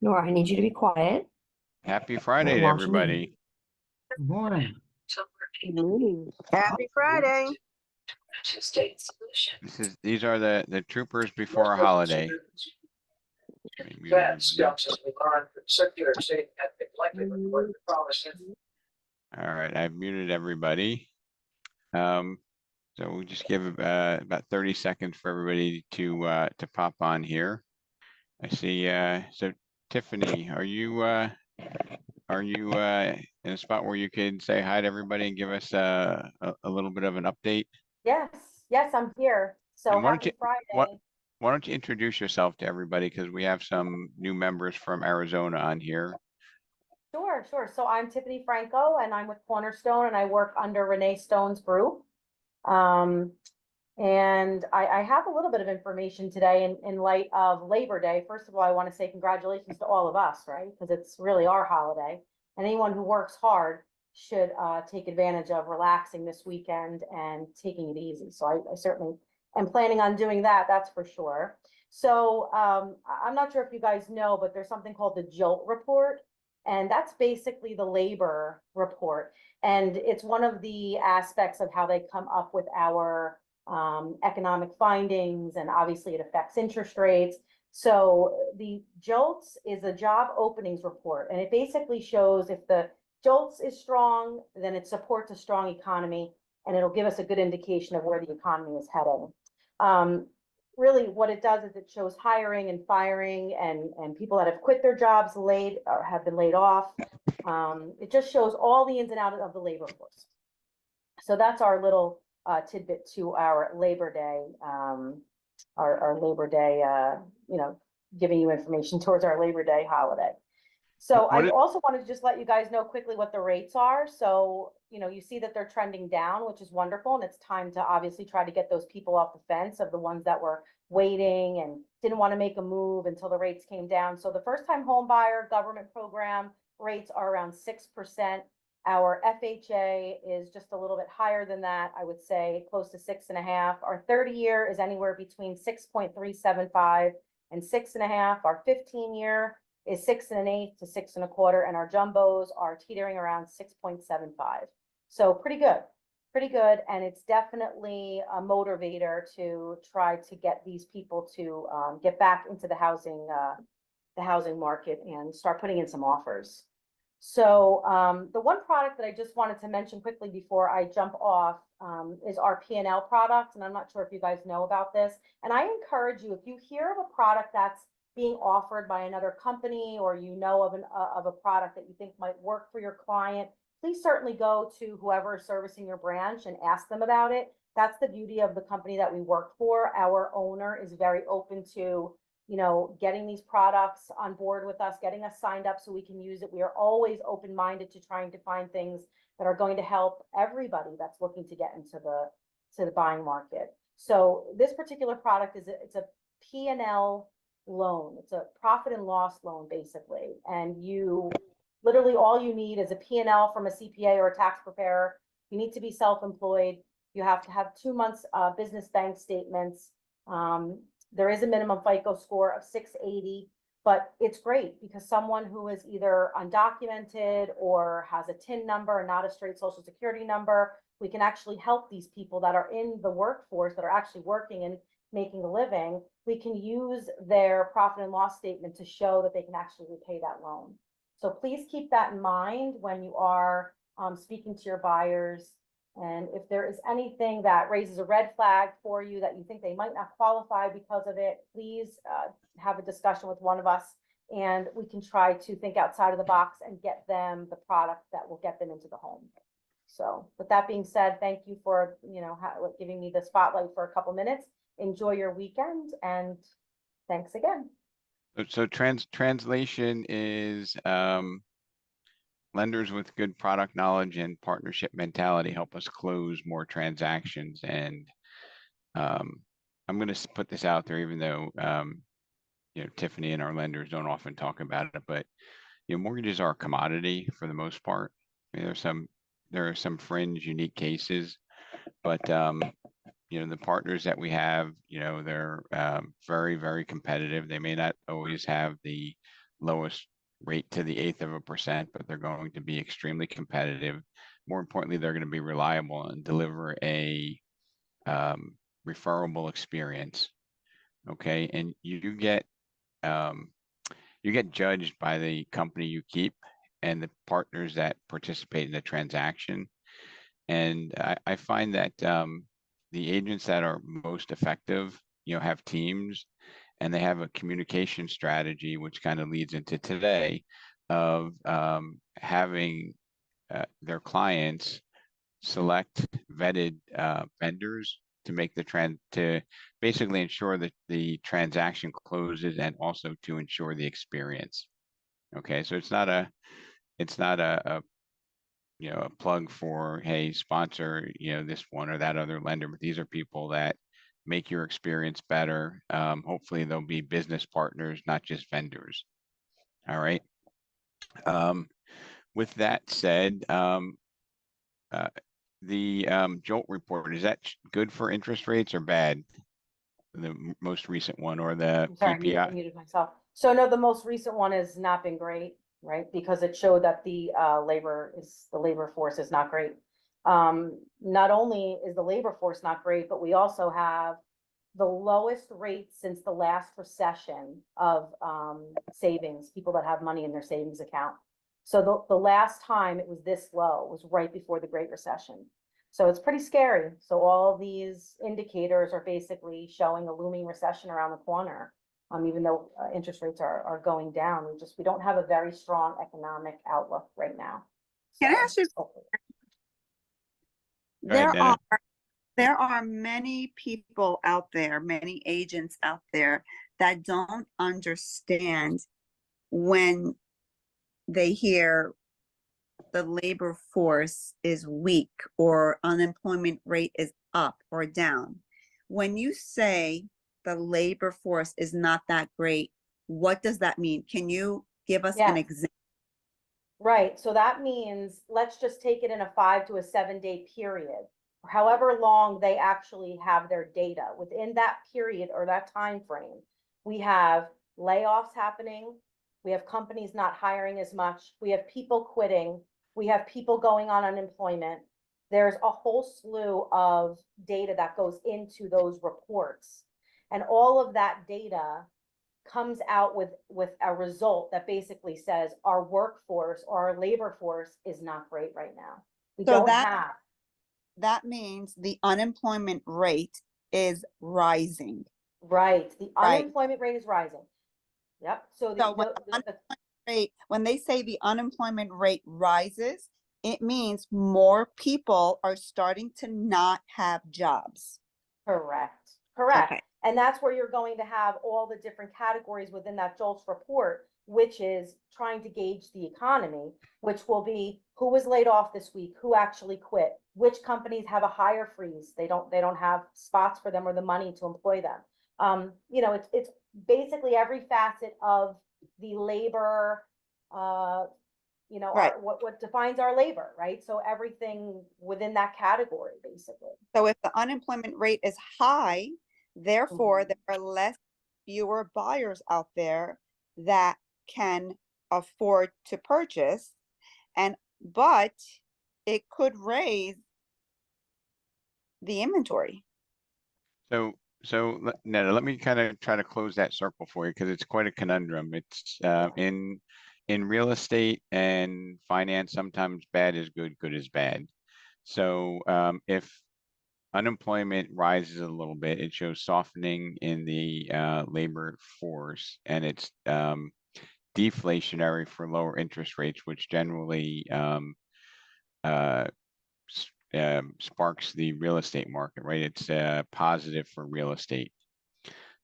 Nora, I need you to be quiet. Happy We're Friday to launching the everybody. Good morning. meeting. Happy Friday. These are the troopers before a holiday. Let me mute everybody. All right, I've muted everybody. So we'll just give about 30 seconds for everybody to pop on here. I see. So Tiffany, are you in a spot where you could say hi to everybody and give us a little bit of an update? Yes, I'm here. So And why don't you happy what Friday. why don't you introduce yourself to everybody, because we have some new members from Arizona on here. Sure. So I'm Tiffany Franco and I'm with Cornerstone and I work under Renee Stone's group. Um, and I have a little bit of information today in light of Labor Day. First of all, I want to say congratulations to all of us, right? Because it's really our holiday. And anyone who works hard should take advantage of relaxing this weekend and taking it easy. So I certainly am planning on doing that, that's for sure. So I'm not sure if you guys know, but there's something called the JOLT report. And that's basically the labor report. And it's one of the aspects of how they come up with our economic findings, and obviously it affects interest rates. So the JOLTS is a job openings report, and it basically shows if the JOLTS is strong, then it supports a strong economy, and it'll give us a good indication of where the economy is heading. Really what it does is it shows hiring and firing and people that have quit their jobs laid or have been laid off. It just shows all the ins and outs of the labor force. So that's our little tidbit to our Labor Day, our Labor Day, giving you information towards our Labor Day holiday. So What I is, also wanted to just let you guys know quickly what the rates are. So, you see that they're trending down, which is wonderful. And it's time to obviously try to get those people off the fence, of the ones that were waiting and didn't want to make a move until the rates came down. So the first time home buyer government program rates are around 6%. Our FHA is just a little bit higher than that. I would say close to 6.5. Our 30-year is anywhere between 6.375 and 6.5. Our 15-year is 6 1/8 to 6 1/4, and our jumbos are teetering around 6.75. So pretty good. And it's definitely a motivator to try to get these people to get back into the housing market and start putting in some offers. So the one product that I just wanted to mention quickly before I jump off is our P&L product. And I'm not sure if you guys know about this. And I encourage you, if you hear of a product that's being offered by another company, or you know of a product that you think might work for your client, please certainly go to whoever is servicing your branch and ask them about it. That's the beauty of the company that we work for. Our owner is very open to getting these products on board with us, getting us signed up so we can use it. We are always open-minded to trying to find things that are going to help everybody that's looking to get into the buying market. So this particular product it's a P&L loan. It's a profit and loss loan, basically. And you literally all you need is a P&L from a CPA or a tax preparer. You need to be self-employed. You have to have 2 months business bank statements. There is a minimum FICO score of 680, but it's great because someone who is either undocumented or has a TIN number and not a straight social security number, we can actually help these people that are in the workforce, that are actually working and making a living. We can use their profit and loss statement to show that they can actually repay that loan. So please keep that in mind when you are speaking to your buyers. And if there is anything that raises a red flag for you that you think they might not qualify because of it, please have a discussion with one of us, and we can try to think outside of the box and get them the product that will get them into the home. So with that being said, thank you for giving me the spotlight for a couple minutes. Enjoy your weekend, and thanks again. so translation is lenders with good product knowledge and partnership mentality help us close more transactions. And I'm going to put this out there, even though Tiffany and our lenders don't often talk about it, but mortgages are a commodity for the most part. I mean, there are some fringe unique cases, but the partners that we have, they're very, very competitive. They may not always have the lowest rate to the 1/8%, but they're going to be extremely competitive. More importantly, they're going to be reliable and deliver a referable experience. Okay, and you get judged by the company you keep and the partners that participate in the transaction. And I find that the agents that are most effective, have teams, and they have a communication strategy, which kind of leads into today of having their clients select vetted vendors to make to basically ensure that the transaction closes and also to ensure the experience. Okay, so it's not a a plug for, hey, sponsor, this one or that other lender, but these are people that make your experience better. Hopefully they'll be business partners, not just vendors. All right. With that said, the Jolt report, is that good for interest rates or bad? The most recent one, or the I'm sorry, I PPI? muted myself. So no, the most recent one has not been great, right? Because it showed that the labor force is not great. Not only is the labor force not great, but we also have the lowest rate since the last recession of savings, people that have money in their savings account. So the last time it was this low was right before the Great Recession. So it's pretty scary. So all these indicators are basically showing a looming recession around the corner. Even though interest rates are going down, we don't have a very strong economic outlook right now. Can I So, ask you, hopefully. Go ahead, Dana. there are many people out there, many agents out there that don't understand when they hear the labor force is weak or unemployment rate is up or down. When you say the labor force is not that great, what does that mean? Can you give us an Yeah. example? Right, so that means, let's just take it in a 5 to 7 day period, or however long they actually have their data. Within that period or that time frame, we have layoffs happening, we have companies not hiring as much, we have people quitting, we have people going on unemployment. There's a whole slew of data that goes into those reports. And all of that data comes out with a result that basically says our workforce or our labor force is not great right now. We So don't have. that means the unemployment rate is rising. Right, the Right. unemployment rate is rising. Yep, so So when they say the unemployment rate rises, it means more people are starting to not have jobs. correct, correct. Okay. And that's where you're going to have all the different categories within that JOLTS report, which is trying to gauge the economy, which will be who was laid off this week, who actually quit, which companies have a hire freeze, they don't have spots for them or the money to employ them. It's basically every facet of the labor, Right. what defines our labor, right? So everything within that category, basically. So if the unemployment rate is high, therefore Mhm. there are fewer buyers out there that can afford to purchase, but it could raise the inventory. So Netta, let me kind of try to close that circle for you, because it's quite a conundrum. It's in real estate and finance, sometimes bad is good, good is bad. So if unemployment rises a little bit, it shows softening in the labor force, and it's deflationary for lower interest rates, which generally uh, sparks the real estate market, right? It's positive for real estate.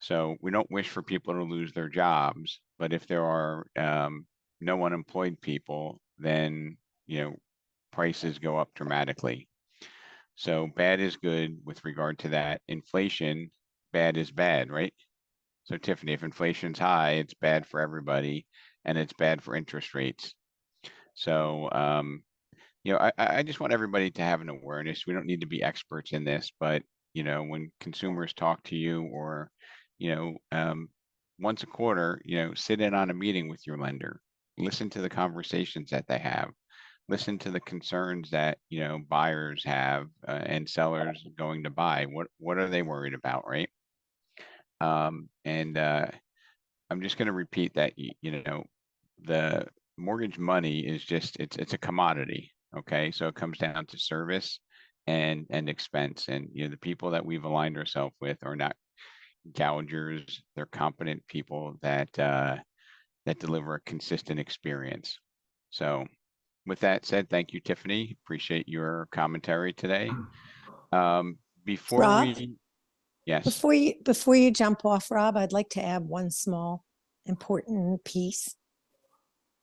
So we don't wish for people to lose their jobs, but if there are no unemployed people, then prices go up dramatically. So bad is good with regard to that. Inflation, bad is bad, right? So Tiffany, if inflation's high, it's bad for everybody, and it's bad for interest rates. So I just want everybody to have an awareness. We don't need to be experts in this, but when consumers talk to you, or once a quarter, sit in on a meeting with your lender, listen to the conversations that they have, listen to the concerns that, buyers have, and sellers going to buy. What are they worried about, right? And I'm just going to repeat that, the mortgage money is just, it's a commodity. Okay. So it comes down to service and expense. And, the people that we've aligned ourselves with are not gougers. They're competent people that, that deliver a consistent experience. So with that said, thank you, Tiffany. Appreciate your commentary today. Before Rob? yes, Before you jump off, Rob, I'd like to add one small important piece.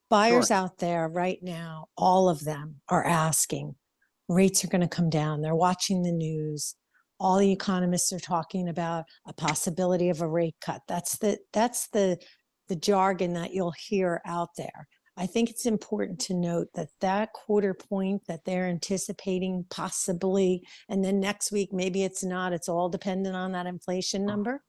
Buyers Sure. out there right now, all of them are asking, rates are going to come down. They're watching the news. All the economists are talking about a possibility of a rate cut. That's the jargon that you'll hear out there. I think it's important to note that quarter point that they're anticipating possibly, and then next week, maybe it's not, it's all dependent on that inflation number.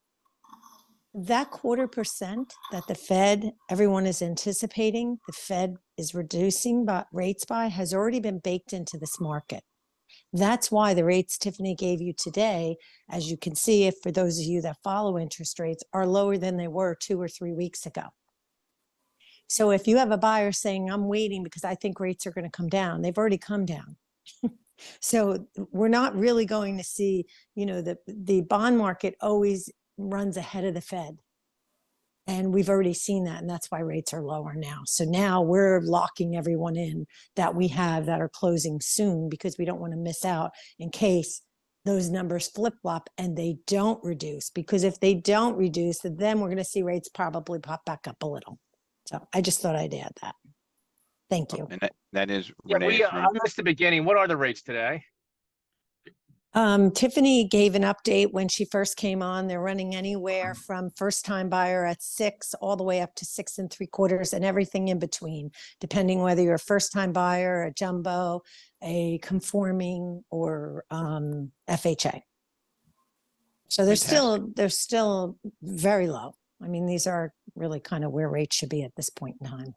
That 0.25% that the Fed, everyone is anticipating, the Fed is reducing rates by, has already been baked into this market. That's why the rates Tiffany gave you today, as you can see, if for those of you that follow interest rates, are lower than they were 2 or 3 weeks ago. So if you have a buyer saying, I'm waiting because I think rates are going to come down, they've already come down. So we're not really going to see, the bond market always runs ahead of the Fed. And we've already seen that. And that's why rates are lower now. So now we're locking everyone in that we have that are closing soon, because we don't want to miss out in case those numbers flip flop and they don't reduce. Because if they don't reduce, then we're going to see rates probably pop back up a little. So I just thought I'd add that. Thank you. And that is Yeah, Renee's I missed the beginning. What are the rates today? Tiffany gave an update when she first came on. They're running anywhere from first time buyer at 6 all the way up to 6 3/4 and everything in between, depending whether you're a first time buyer, a jumbo, a conforming, or FHA. So they're still very low. I mean, these are really kind of where rates should be at this point in time.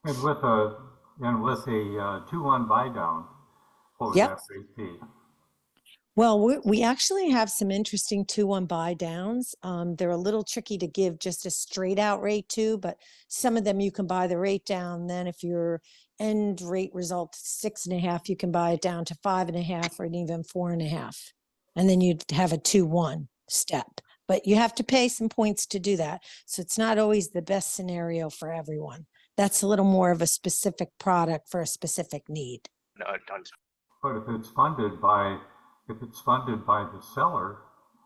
And with a 2-1 buy down, what would Yep. that rate be? Well, we actually have some interesting 2-1 buy downs. They're a little tricky to give just a straight out rate to, but some of them you can buy the rate down. Then if your end rate result 6.5, you can buy it down to 5.5 or even 4.5. And then you'd have a 2-1 step, but you have to pay some points to do that. So it's not always the best scenario for everyone. That's a little more of a specific product for a specific need. No, tons. But if it's funded by the seller,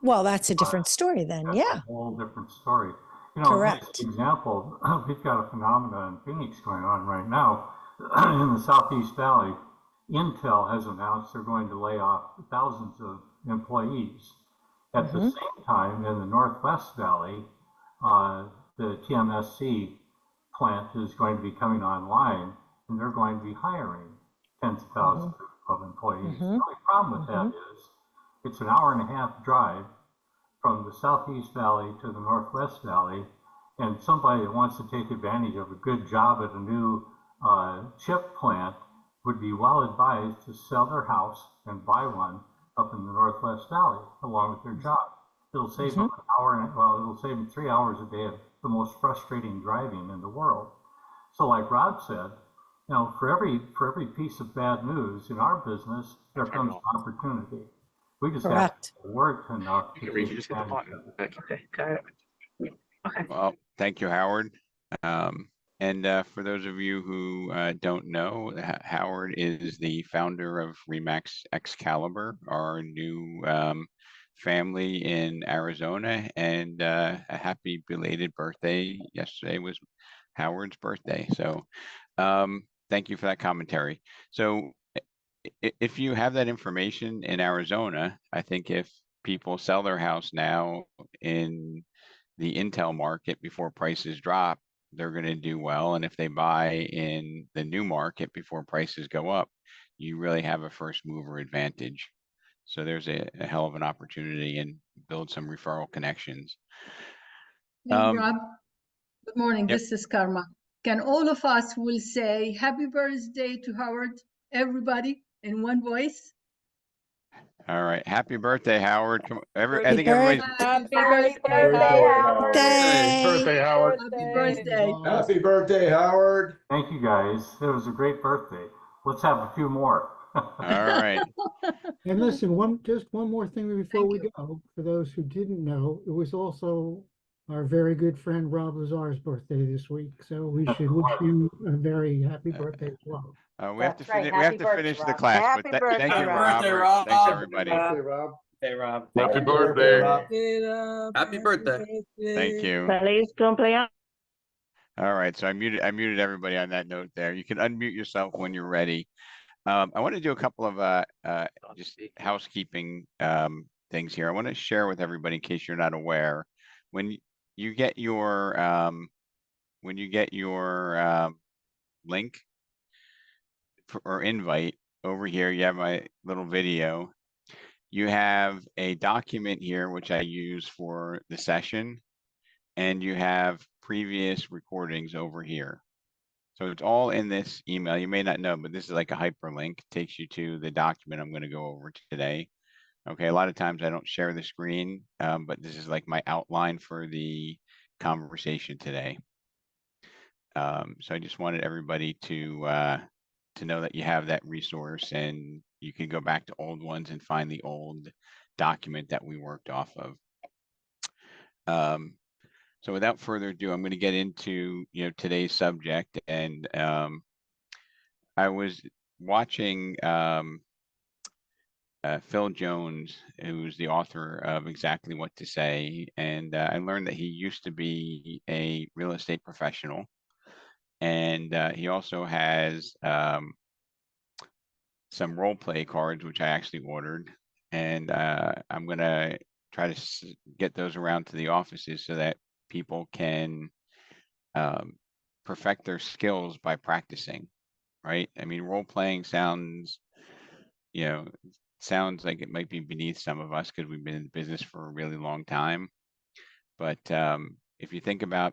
well, that's a different story then. that's Yeah, a whole different story. correct. For example, we've got a phenomenon in Phoenix going on right now in the Southeast Valley. Intel has announced they're going to lay off thousands of employees. At the same time, in the Northwest Valley, the TMSC plant is going to be coming online, and they're going to be hiring tens of thousands of employees. The only problem with that is it's an 1.5-hour drive from the Southeast Valley to the Northwest Valley, and somebody that wants to take advantage of a good job at a new chip plant would be well advised to sell their house and buy one up in the Northwest Valley along with their job. It'll save them it'll save them 3 hours a day of the most frustrating driving in the world. So like Rob said, for every piece of bad news in our business, there comes an opportunity. We just have to work enough to take advantage of it. Okay, got it. Okay. Well, thank you, Howard. And for those of you who don't know, Howard is the founder of Remax Excalibur, our new family in Arizona, and a happy belated birthday. Yesterday was Howard's birthday. So thank you for that commentary. So if you have that information in Arizona, I think if people sell their house now in the Intel market before prices drop, they're going to do well. And if they buy in the new market before prices go up, you really have a first mover advantage. So there's a hell of an opportunity, and build some referral connections. Hey, Um, Rob, good morning. yep. This is Karma. Can all of us will say happy birthday to Howard, everybody, in one voice? All right. Happy birthday, Howard. Come on. I Happy think everybody's Happy Happy birthday, Howard. birthday. Howard. Happy birthday. Happy birthday, Howard. Thank you, guys. It was a great birthday. Let's have a few more. all right. And listen, just one more thing before Thank we you. go. For those who didn't know, it was also our very good friend Rob Lazar's birthday this week. So we should wish him a very happy birthday as well. We have to That's right. finish. We have Happy to birthday, finish the Rob. class. Happy But birthday, thank you, Happy birthday, Robert. Rob. Thanks, Happy everybody. birthday, Rob. Hey, Rob. Thank Happy you. birthday, Rob. Happy birthday. Thank you. Feliz cumpleaños. All right. So I muted everybody on that note there. You can unmute yourself when you're ready. I want to do a couple of just housekeeping things here. I want to share with everybody in case you're not aware. When you get your link or invite over here, you have my little video. You have a document here which I use for the session, and you have previous recordings over here. So it's all in this email. You may not know, but this is like a hyperlink. It takes you to the document I'm going to go over today. Okay, a lot of times I don't share the screen, but this is like my outline for the conversation today. So I just wanted everybody to know that you have that resource, and you can go back to old ones and find the old document that we worked off of. So without further ado, I'm going to get into today's subject, and I was watching Phil Jones, who's the author of Exactly What to Say, and I learned that he used to be a real estate professional, and he also has some role play cards which I actually ordered, and I'm going to try to get those around to the offices so that people can perfect their skills by practicing, right? I mean, role playing sounds like it might be beneath some of us because we've been in business for a really long time. But if you think about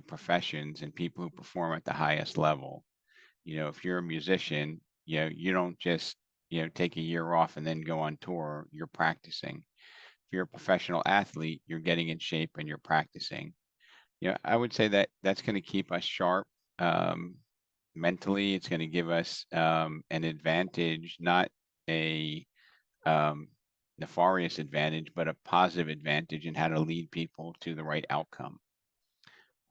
professions and people who perform at the highest level, if you're a musician, you don't just take a year off and then go on tour. You're practicing. If you're a professional athlete, you're getting in shape and you're practicing. I would say that that's going to keep us sharp mentally. It's going to give us an advantage, not a nefarious advantage, but a positive advantage in how to lead people to the right outcome.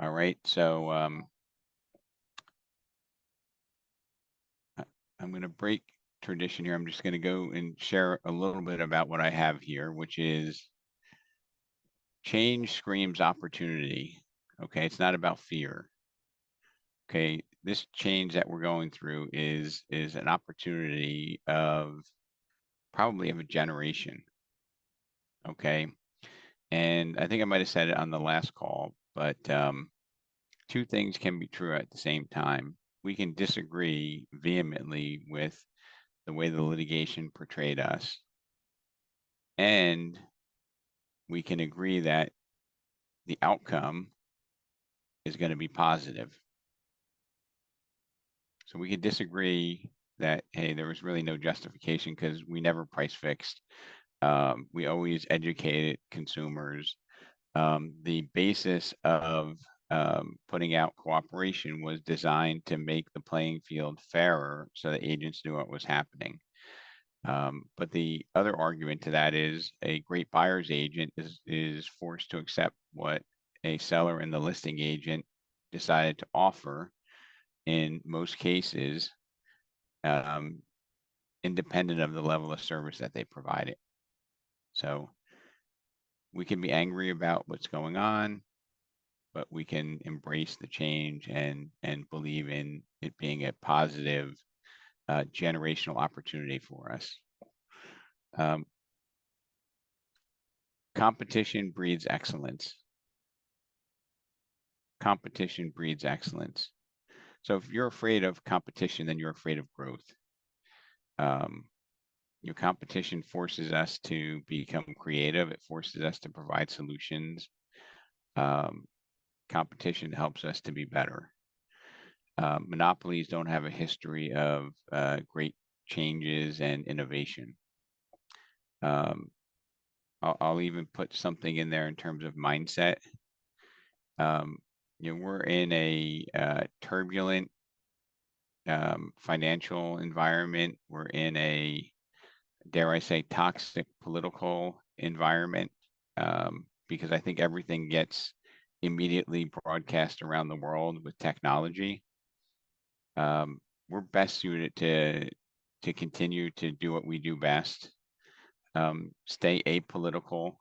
All right, so I'm going to break tradition here. I'm just going to go and share a little bit about what I have here, which is change screams opportunity. Okay, it's not about fear. Okay, this change that we're going through is an opportunity of probably of a generation. Okay, and I think I might have said it on the last call, but two things can be true at the same time. We can disagree vehemently with the way the litigation portrayed us, and we can agree that the outcome is going to be positive. So we could disagree that, hey, there was really no justification because we never price fixed. We always educated consumers. The basis of putting out cooperation was designed to make the playing field fairer so that agents knew what was happening. But the other argument to that is a great buyer's agent is forced to accept what a seller and the listing agent decided to offer in most cases, independent of the level of service that they provided. So we can be angry about what's going on, but we can embrace the change and believe in it being a positive generational opportunity for us. Competition breeds excellence. Competition breeds excellence. So if you're afraid of competition, then you're afraid of growth. Your competition forces us to become creative. It forces us to provide solutions. Competition helps us to be better. Monopolies don't have a history of great changes and innovation. I'll even put something in there in terms of mindset. We're in a turbulent financial environment. We're in a, dare I say, toxic political environment, because I think everything gets immediately broadcast around the world with technology. We're best suited to continue to do what we do best, stay apolitical,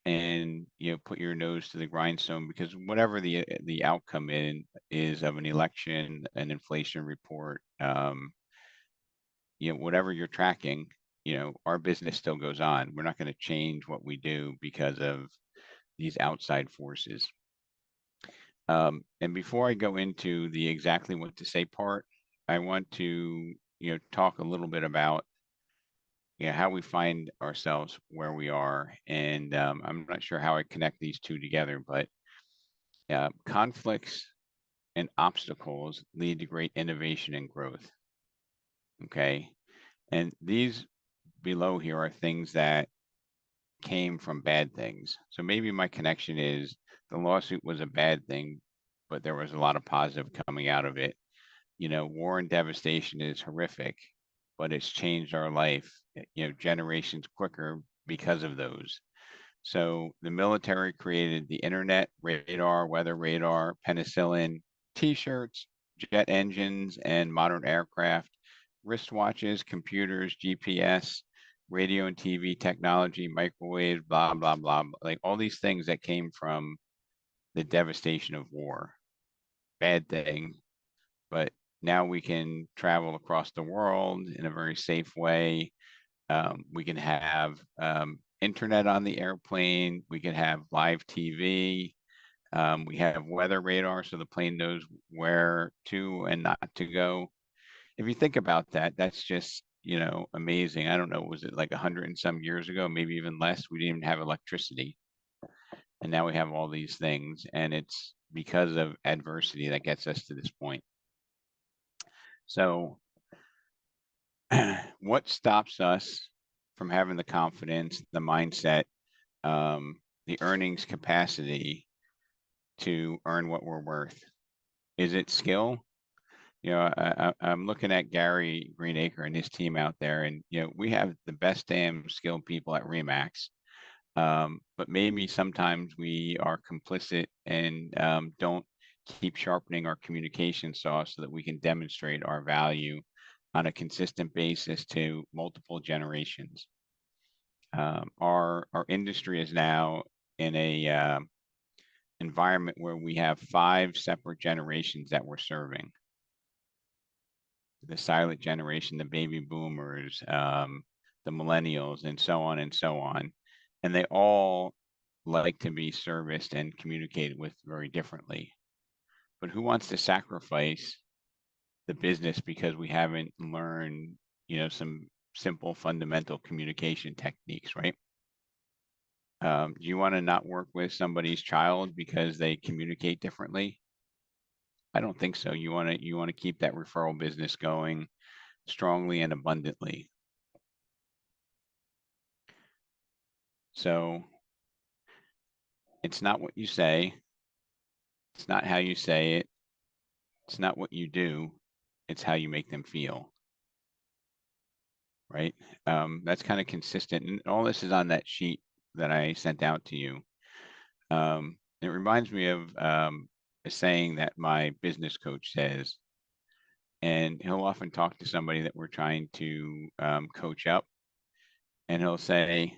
and put your nose to the grindstone, because whatever the outcome is of an election, an inflation report, whatever you're tracking, our business still goes on. We're not going to change what we do because of these outside forces. And before I go into the exactly what to say part, I want to talk a little bit about how we find ourselves where we are. And I'm not sure how I connect these two together, but conflicts and obstacles lead to great innovation and growth. Okay. And these below here are things that came from bad things. So maybe my connection is the lawsuit was a bad thing, but there was a lot of positive coming out of it. War and devastation is horrific, but it's changed our life, generations quicker because of those. So the military created the internet, radar, weather radar, penicillin, t-shirts, jet engines, and modern aircraft, wristwatches, computers, GPS, radio and TV technology, microwave, blah, blah, blah, like all these things that came from the devastation of war. Bad thing, but now we can travel across the world in a very safe way. We can have internet on the airplane. We can have live TV. We have weather radar, so the plane knows where to and not to go. If you think about that, that's just, amazing. I don't know, was it like 100 and some years ago, maybe even less? We didn't even have electricity. And now we have all these things, and it's because of adversity that gets us to this point. So what stops us from having the confidence, the mindset, the earnings capacity to earn what we're worth? Is it skill? I'm looking at Gary Greenacre and his team out there, and we have the best damn skilled people at Remax. But maybe sometimes we are complicit and don't keep sharpening our communication sauce so that we can demonstrate our value on a consistent basis to multiple generations. Our industry is now in a environment where we have 5 separate generations that we're serving. The silent generation, the baby boomers, the millennials, and so on and so on. And they all like to be serviced and communicated with very differently. But who wants to sacrifice the business because we haven't learned, some simple fundamental communication techniques, right? Do you want to not work with somebody's child because they communicate differently? I don't think so. You want to keep that referral business going strongly and abundantly. So it's not what you say. It's not how you say it. It's not what you do. It's how you make them feel. Right? That's kind of consistent. And all this is on that sheet that I sent out to you. It reminds me of a saying that my business coach says, and he'll often talk to somebody that we're trying to coach up, and he'll say,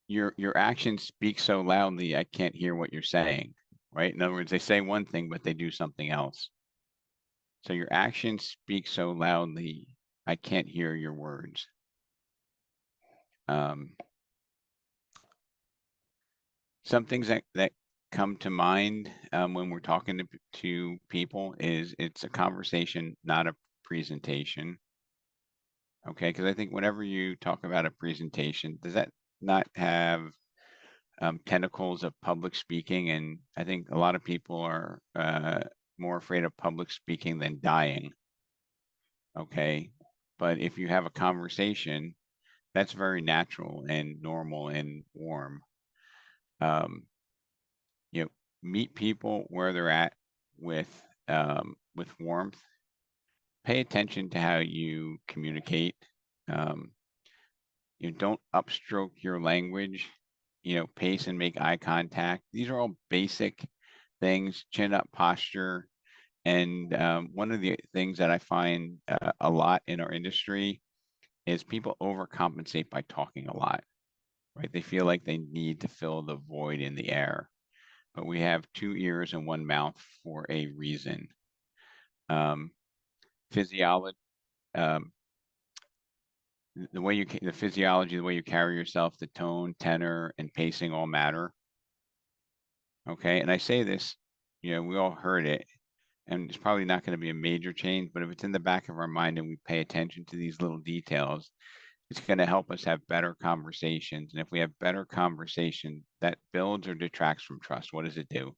your actions speak so loudly, I can't hear what you're saying, right? In other words, they say one thing, but they do something else. So your actions speak so loudly, I can't hear your words. Some things that come to mind when we're talking to people is it's a conversation, not a presentation. Okay, because I think whenever you talk about a presentation, does that not have tentacles of public speaking, and I think a lot of people are more afraid of public speaking than dying. Okay, but if you have a conversation, that's very natural and normal and warm. You know, meet people where they're at with warmth. Pay attention to how you communicate. You don't upstroke your language. You know, pace and make eye contact. These are all basic things. Chin up posture. And one of the things that I find a lot in our industry is people overcompensate by talking a lot, right? They feel like they need to fill the void in the air, but we have 2 ears and 1 mouth for a reason. Physiology, the way the physiology, the way you carry yourself, the tone, tenor, and pacing all matter. Okay, and I say this, you know, we all heard it, and it's probably not going to be a major change, but if it's in the back of our mind and we pay attention to these little details, it's going to help us have better conversations. And if we have better conversation, that builds or detracts from trust. What does it do?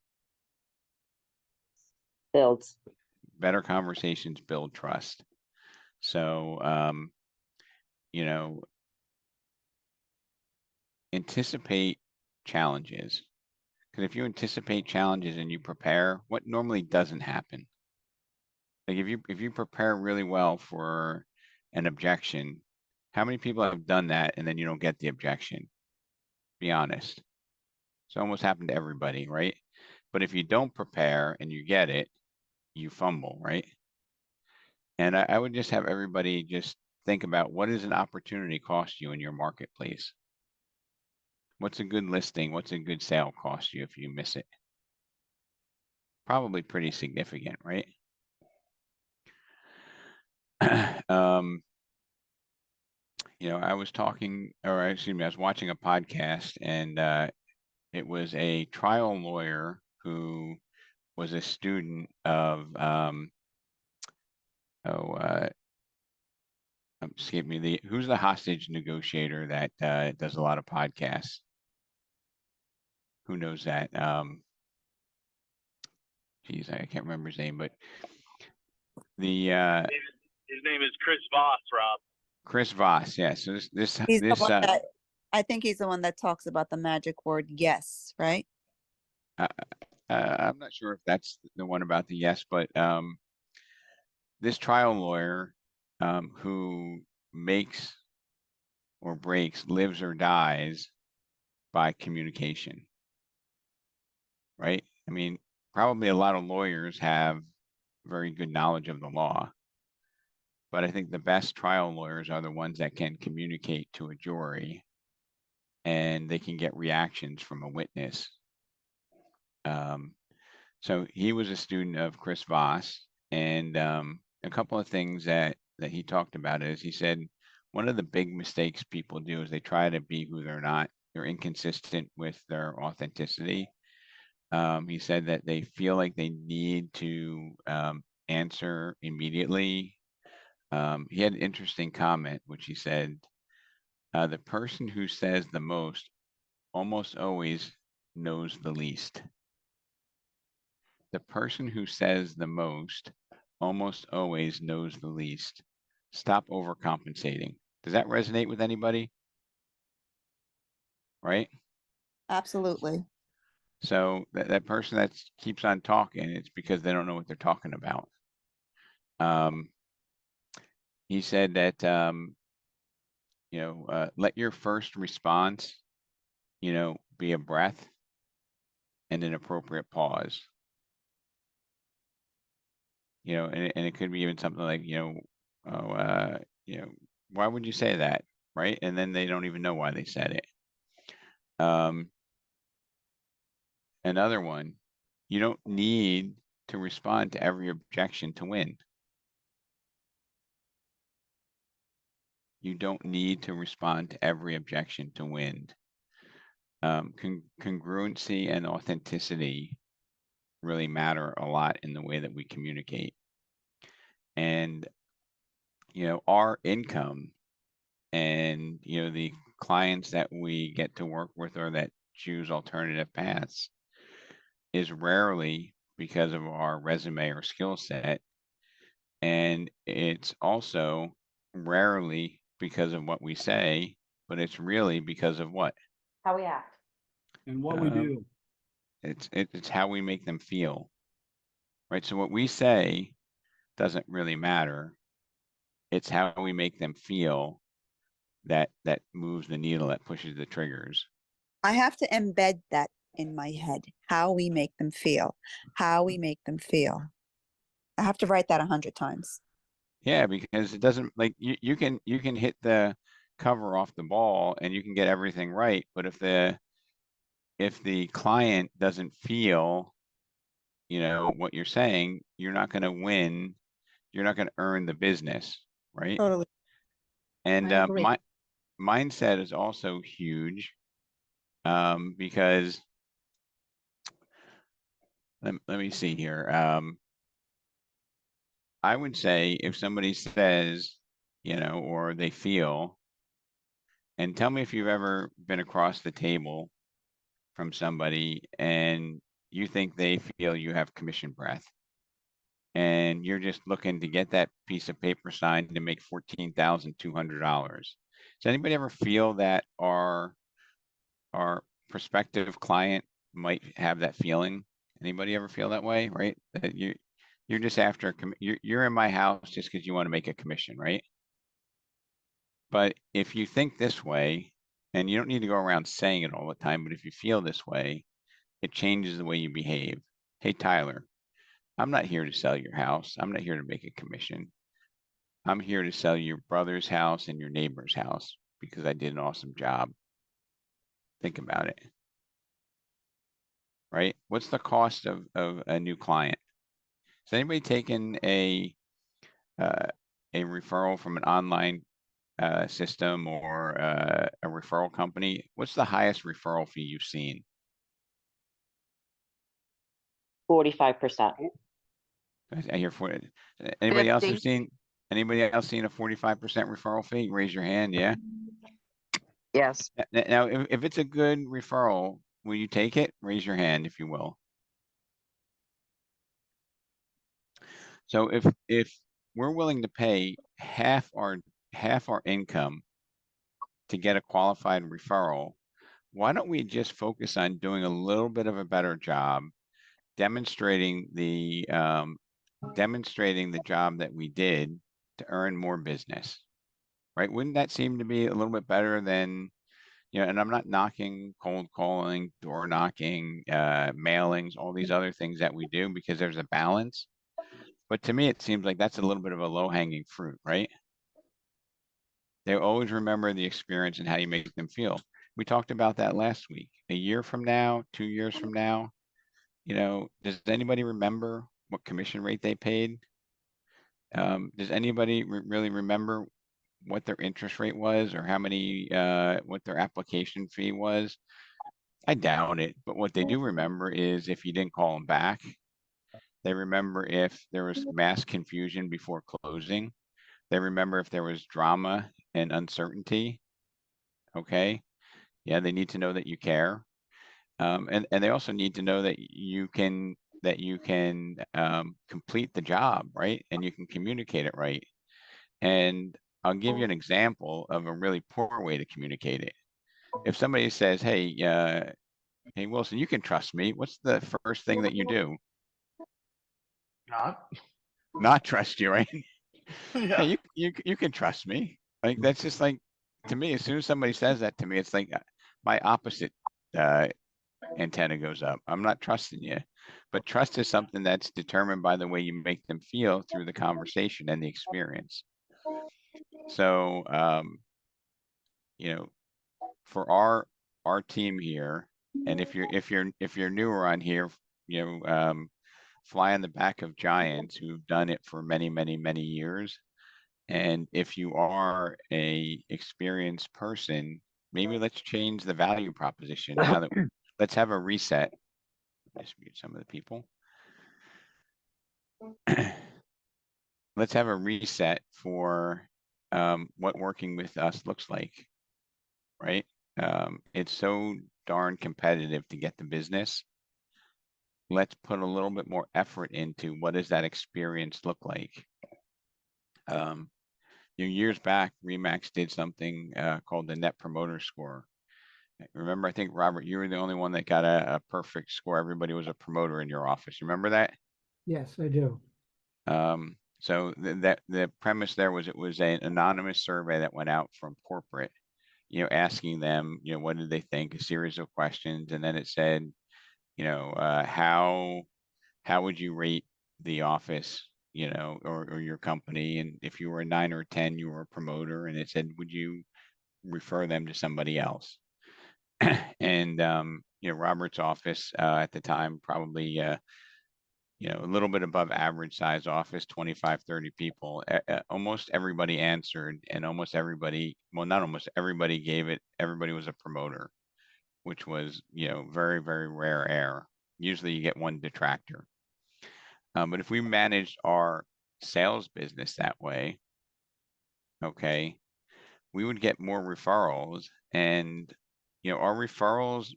Builds. Better conversations build trust. So, you know, anticipate challenges. Because if you anticipate challenges and you prepare, what normally doesn't happen? Like if you prepare really well for an objection, how many people have done that and then you don't get the objection? Be honest. It's almost happened to everybody, right? But if you don't prepare and you get it, you fumble, right? And I would just have everybody just think about, what does an opportunity cost you in your marketplace? What's a good listing? What's a good sale cost you if you miss it? Probably pretty significant, right? You know, I was talking, or excuse me, I was watching a podcast, and it was a trial lawyer who was a student of, escape me, who's the hostage negotiator that does a lot of podcasts? Who knows that? Geez, I can't remember his name, but the his name is Chris Voss, Rob. Chris Voss, yeah. So He's the one that, I think he's the one that talks about the magic word yes, right? I'm not sure if that's the one about the yes, but this trial lawyer who makes or breaks, lives or dies by communication, right? I mean, probably a lot of lawyers have very good knowledge of the law, but I think the best trial lawyers are the ones that can communicate to a jury and they can get reactions from a witness. So he was a student of Chris Voss, and a couple of things that he talked about is, he said one of the big mistakes people do is they try to be who they're not. They're inconsistent with their authenticity. He said that they feel like they need to answer immediately. He had an interesting comment, which he said, the person who says the most almost always knows the least. The person who says the most almost always knows the least. Stop overcompensating. Does that resonate with anybody? Right? Absolutely. So that person that keeps on talking, it's because they don't know what they're talking about. He said that, you know, let your first response, you know, be a breath and an appropriate pause. You know, and it could be even something like, you know, oh, you know, why would you say that? Right? And then they don't even know why they said it. Another one, you don't need to respond to every objection to win. You don't need to respond to every objection to win. Congruency and authenticity really matter a lot in the way that we communicate. And, you know, our income and, you know, the clients that we get to work with or that choose alternative paths is rarely because of our resume or skill set. And it's also rarely because of what we say, but it's really because of what? How we act. And what we do. It's how we make them feel, right? So what we say doesn't really matter. It's how we make them feel that moves the needle, that pushes the triggers. I have to embed that in my head, how we make them feel, how we make them feel. I have to write that 100 times. Yeah, because it doesn't, like, you can hit the cover off the ball and you can get everything right, but if the client doesn't feel, you know, what you're saying, you're not going to win. You're not going to earn the business, right? Totally. And I agree. mindset is also huge, because let me see here. I would say if somebody says, you know, or they feel, and tell me if you've ever been across the table from somebody and you think they feel you have commission breath and you're just looking to get that piece of paper signed to make $14,200. Does anybody ever feel that our prospective client might have that feeling? Anybody ever feel that way, right? That you're just after you're in my house just because you want to make a commission, right? But if you think this way, and you don't need to go around saying it all the time, but if you feel this way, it changes the way you behave. Hey, Tyler, I'm not here to sell your house. I'm not here to make a commission. I'm here to sell your brother's house and your neighbor's house because I did an awesome job. Think about it. Right? What's the cost of a new client? Has anybody taken a referral from an online system or a referral company? What's the highest referral fee you've seen? 45%. I hear for it. Anybody else have seen? Anybody else seen a 45% referral fee? Raise your hand. Yeah. Yes. Now, if it's a good referral, will you take it? Raise your hand if you will. So if we're willing to pay half our income to get a qualified referral, why don't we just focus on doing a little bit of a better job demonstrating the job that we did to earn more business, right? Wouldn't that seem to be a little bit better than, you know, and I'm not knocking cold calling, door knocking, mailings, all these other things that we do because there's a balance. But to me, it seems like that's a little bit of a low hanging fruit, right? They always remember the experience and how you make them feel. We talked about that last week. A year from now, 2 years from now, you know, does anybody remember what commission rate they paid? Does anybody really remember what their interest rate was or how many, what their application fee was? I doubt it, but what they do remember is if you didn't call them back. They remember if there was mass confusion before closing. They remember if there was drama and uncertainty. Okay. Yeah, they need to know that you care. And they also need to know that you can complete the job, right? And you can communicate it right. And I'll give you an example of a really poor way to communicate it. If somebody says, hey, hey, Wilson, you can trust me. What's the first thing that you do? Not trust you, right? Yeah. Hey, you can trust me. Like, that's just like, to me, as soon as somebody says that to me, it's like my opposite antenna goes up. I'm not trusting you. But trust is something that's determined by the way you make them feel through the conversation and the experience. So, you know, for our team here, and if you're newer on here, you know, fly on the back of giants who've done it for many, many, many years. And if you are a experienced person, maybe let's change the value proposition now that let's have a reset. Let's mute some of the people. Let's have a reset for what working with us looks like, right? It's so darn competitive to get the business. Let's put a little bit more effort into what does that experience look like. Years back, Remax did something called the Net Promoter Score. Remember, I think, Robert, you were the only one that got a perfect score. Everybody was a promoter in your office. Remember that? Yes, I do. So the premise there was it was an anonymous survey that went out from corporate, asking them, what did they think, a series of questions. And then it said, how would you rate the office, or your company? And if you were a 9 or 10, you were a promoter. And it said, would you refer them to somebody else? And, Robert's office at the time, probably, a little bit above average size office, 25, 30 people. Almost everybody answered, and almost everybody, well, not almost everybody gave it, everybody was a promoter, which was, very, very rare air. Usually you get one detractor. But if we managed our sales business that way, okay, we would get more referrals. And, our referrals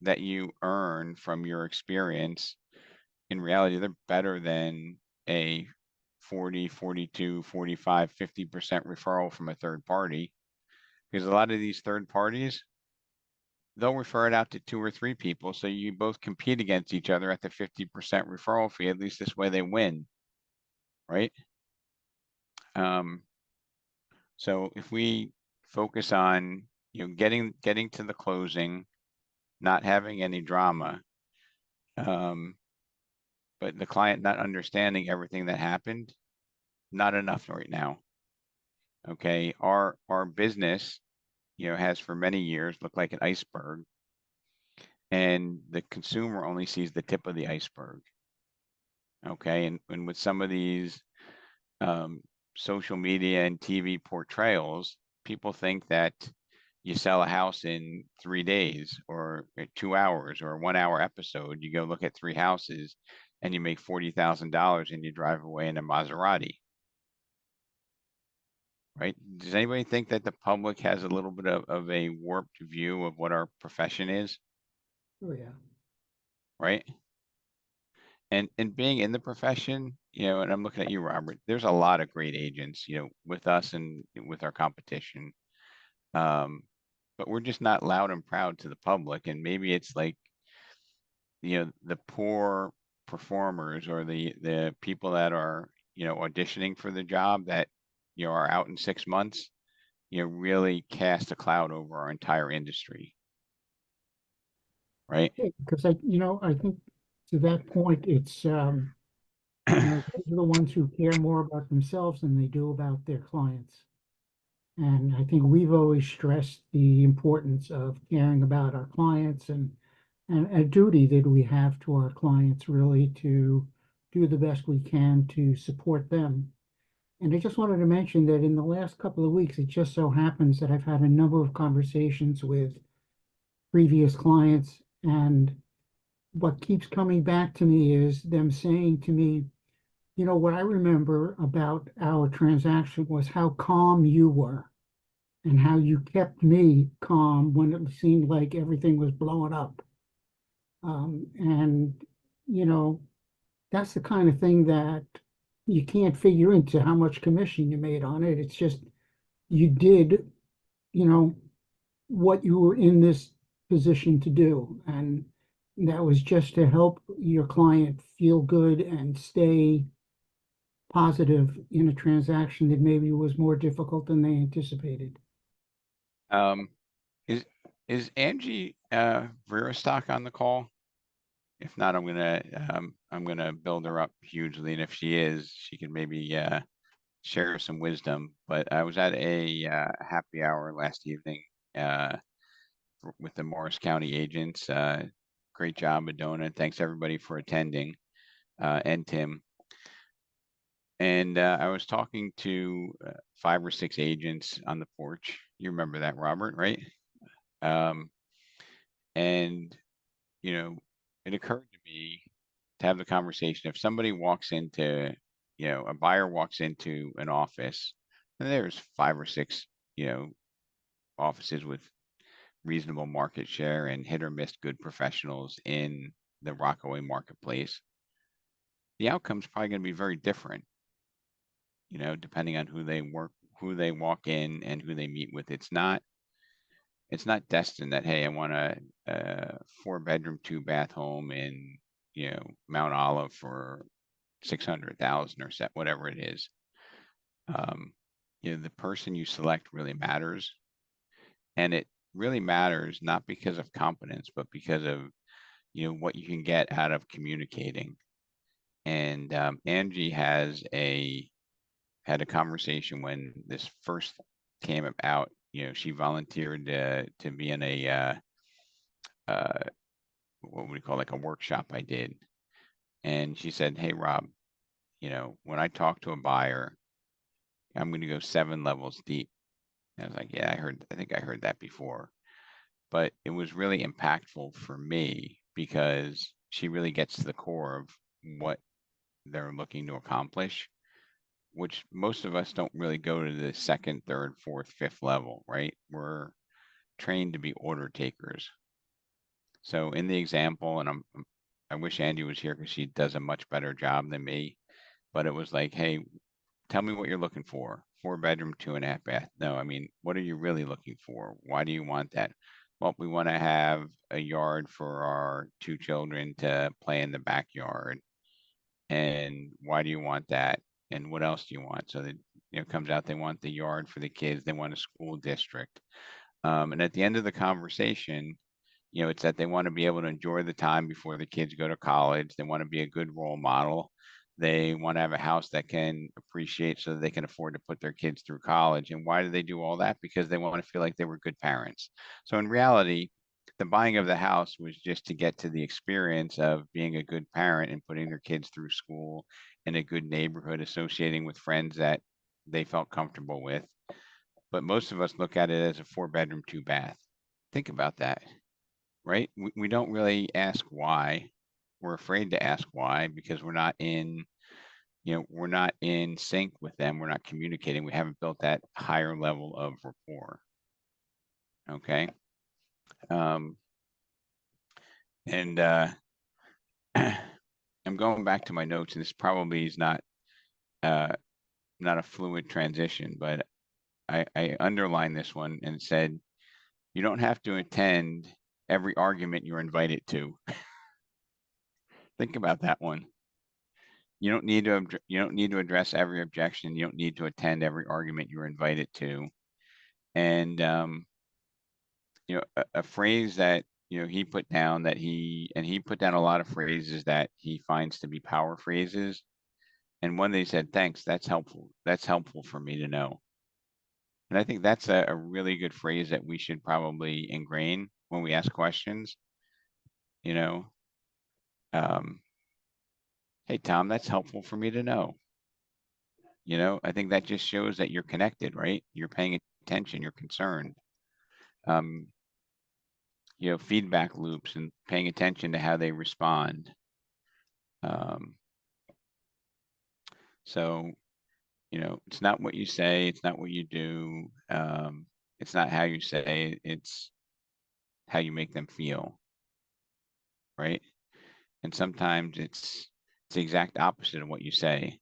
that you earn from your experience, in reality, they're better than a 40, 42, 45, 50% referral from a third party. Because a lot of these third parties, they'll refer it out to 2 or 3 people. So you both compete against each other at the 50% referral fee. At least this way they win, right? So if we focus on, getting to the closing, not having any drama, but the client not understanding everything that happened, not enough right now. Okay, our business, has for many years looked like an iceberg, and the consumer only sees the tip of the iceberg. Okay, and with some of these social media and TV portrayals, people think that you sell a house in 3 days or 2 hours or a 1-hour episode. You go look at 3 houses and you make $40,000 and you drive away in a Maserati. Right? Does anybody think that the public has a little bit of a warped view of what our profession is? Oh, yeah. Right? And being in the profession, and I'm looking at you, Robert, there's a lot of great agents, with us and with our competition. But we're just not loud and proud to the public. And maybe it's like, the poor performers or the people that are, auditioning for the job that, are out in 6 months, really cast a cloud over our entire industry. Right? Because I think to that point, it's, those are the ones who care more about themselves than they do about their clients. And I think we've always stressed the importance of caring about our clients and a duty that we have to our clients, really, to do the best we can to support them. And I just wanted to mention that in the last couple of weeks, it just so happens that I've had a number of conversations with previous clients, and what keeps coming back to me is them saying to me, what I remember about our transaction was how calm you were and how you kept me calm when it seemed like everything was blowing up. And, that's the kind of thing that you can't figure into how much commission you made on it. It's just, you did, what you were in this position to do. And that was just to help your client feel good and stay positive in a transaction that maybe was more difficult than they anticipated. Is Angie Veristock on the call? If not, I'm gonna build her up hugely, and if she is, she can maybe share some wisdom. But I was at a happy hour last evening with the Morris County agents. Great job, Madonna. Thanks everybody for attending, and Tim. And I was talking to 5 or 6 agents on the porch. You remember that, Robert, right? And it occurred to me to have the conversation. If somebody walks into, a buyer walks into an office, and there's 5 or 6, offices with reasonable market share and hit or miss good professionals in the Rockaway marketplace, the outcome's probably going to be very different, you know, depending on who they walk in and who they meet with. It's not destined that, hey, I want a 4-bedroom, 2-bath home in, you know, Mount Olive for 600,000 or set, whatever it is. You know, the person you select really matters, and it really matters not because of competence, but because of, you know, what you can get out of communicating. And Angie had a conversation when this first came about. You know, she volunteered to be in a what would we call, like a workshop I did, and she said, "Hey, Rob, you know, when I talk to a buyer, I'm going to go 7 levels deep." And I was like, "Yeah, I think I heard that before," but it was really impactful for me because she really gets to the core of what they're looking to accomplish, which most of us don't really go to the 2nd, 3rd, 4th, 5th level, right? We're trained to be order takers. So in the example, and I wish Andy was here because she does a much better job than me, but it was like, hey, tell me what you're looking for. 4-bedroom, 2.5 bath. No, I mean, what are you really looking for? Why do you want that? Well, we want to have a yard for our 2 children to play in the backyard. And why do you want that? And what else do you want? So that, you know, it comes out they want the yard for the kids. They want a school district. And at the end of the conversation, you know, it's that they want to be able to enjoy the time before the kids go to college. They want to be a good role model. They want to have a house that can appreciate so that they can afford to put their kids through college. And why do they do all that? Because they want to feel like they were good parents. So in reality, the buying of the house was just to get to the experience of being a good parent and putting their kids through school in a good neighborhood, associating with friends that they felt comfortable with. But most of us look at it as a 4-bedroom, 2-bath. Think about that, right? We don't really ask why. We're afraid to ask why because we're not in, you know, we're not in sync with them. We're not communicating. We haven't built that higher level of rapport. Okay. And I'm going back to my notes, and this probably is not a fluid transition, but I underlined this one and said, you don't have to attend every argument you're invited to. Think about that one. You don't need to address every objection. You don't need to attend every argument you're invited to. And you know, a phrase that, you know, he put down that he put down a lot of phrases that he finds to be power phrases. And one they said, "Thanks, that's helpful. That's helpful for me to know." And I think that's a really good phrase that we should probably ingrain when we ask questions. You know, hey, Tom, that's helpful for me to know. You know, I think that just shows that you're connected, right? You're paying attention, you're concerned. You know, feedback loops and paying attention to how they respond. So, you know, it's not what you say, it's not what you do. It's not how you say, it's how you make them feel, right? And sometimes it's the exact opposite of what you say,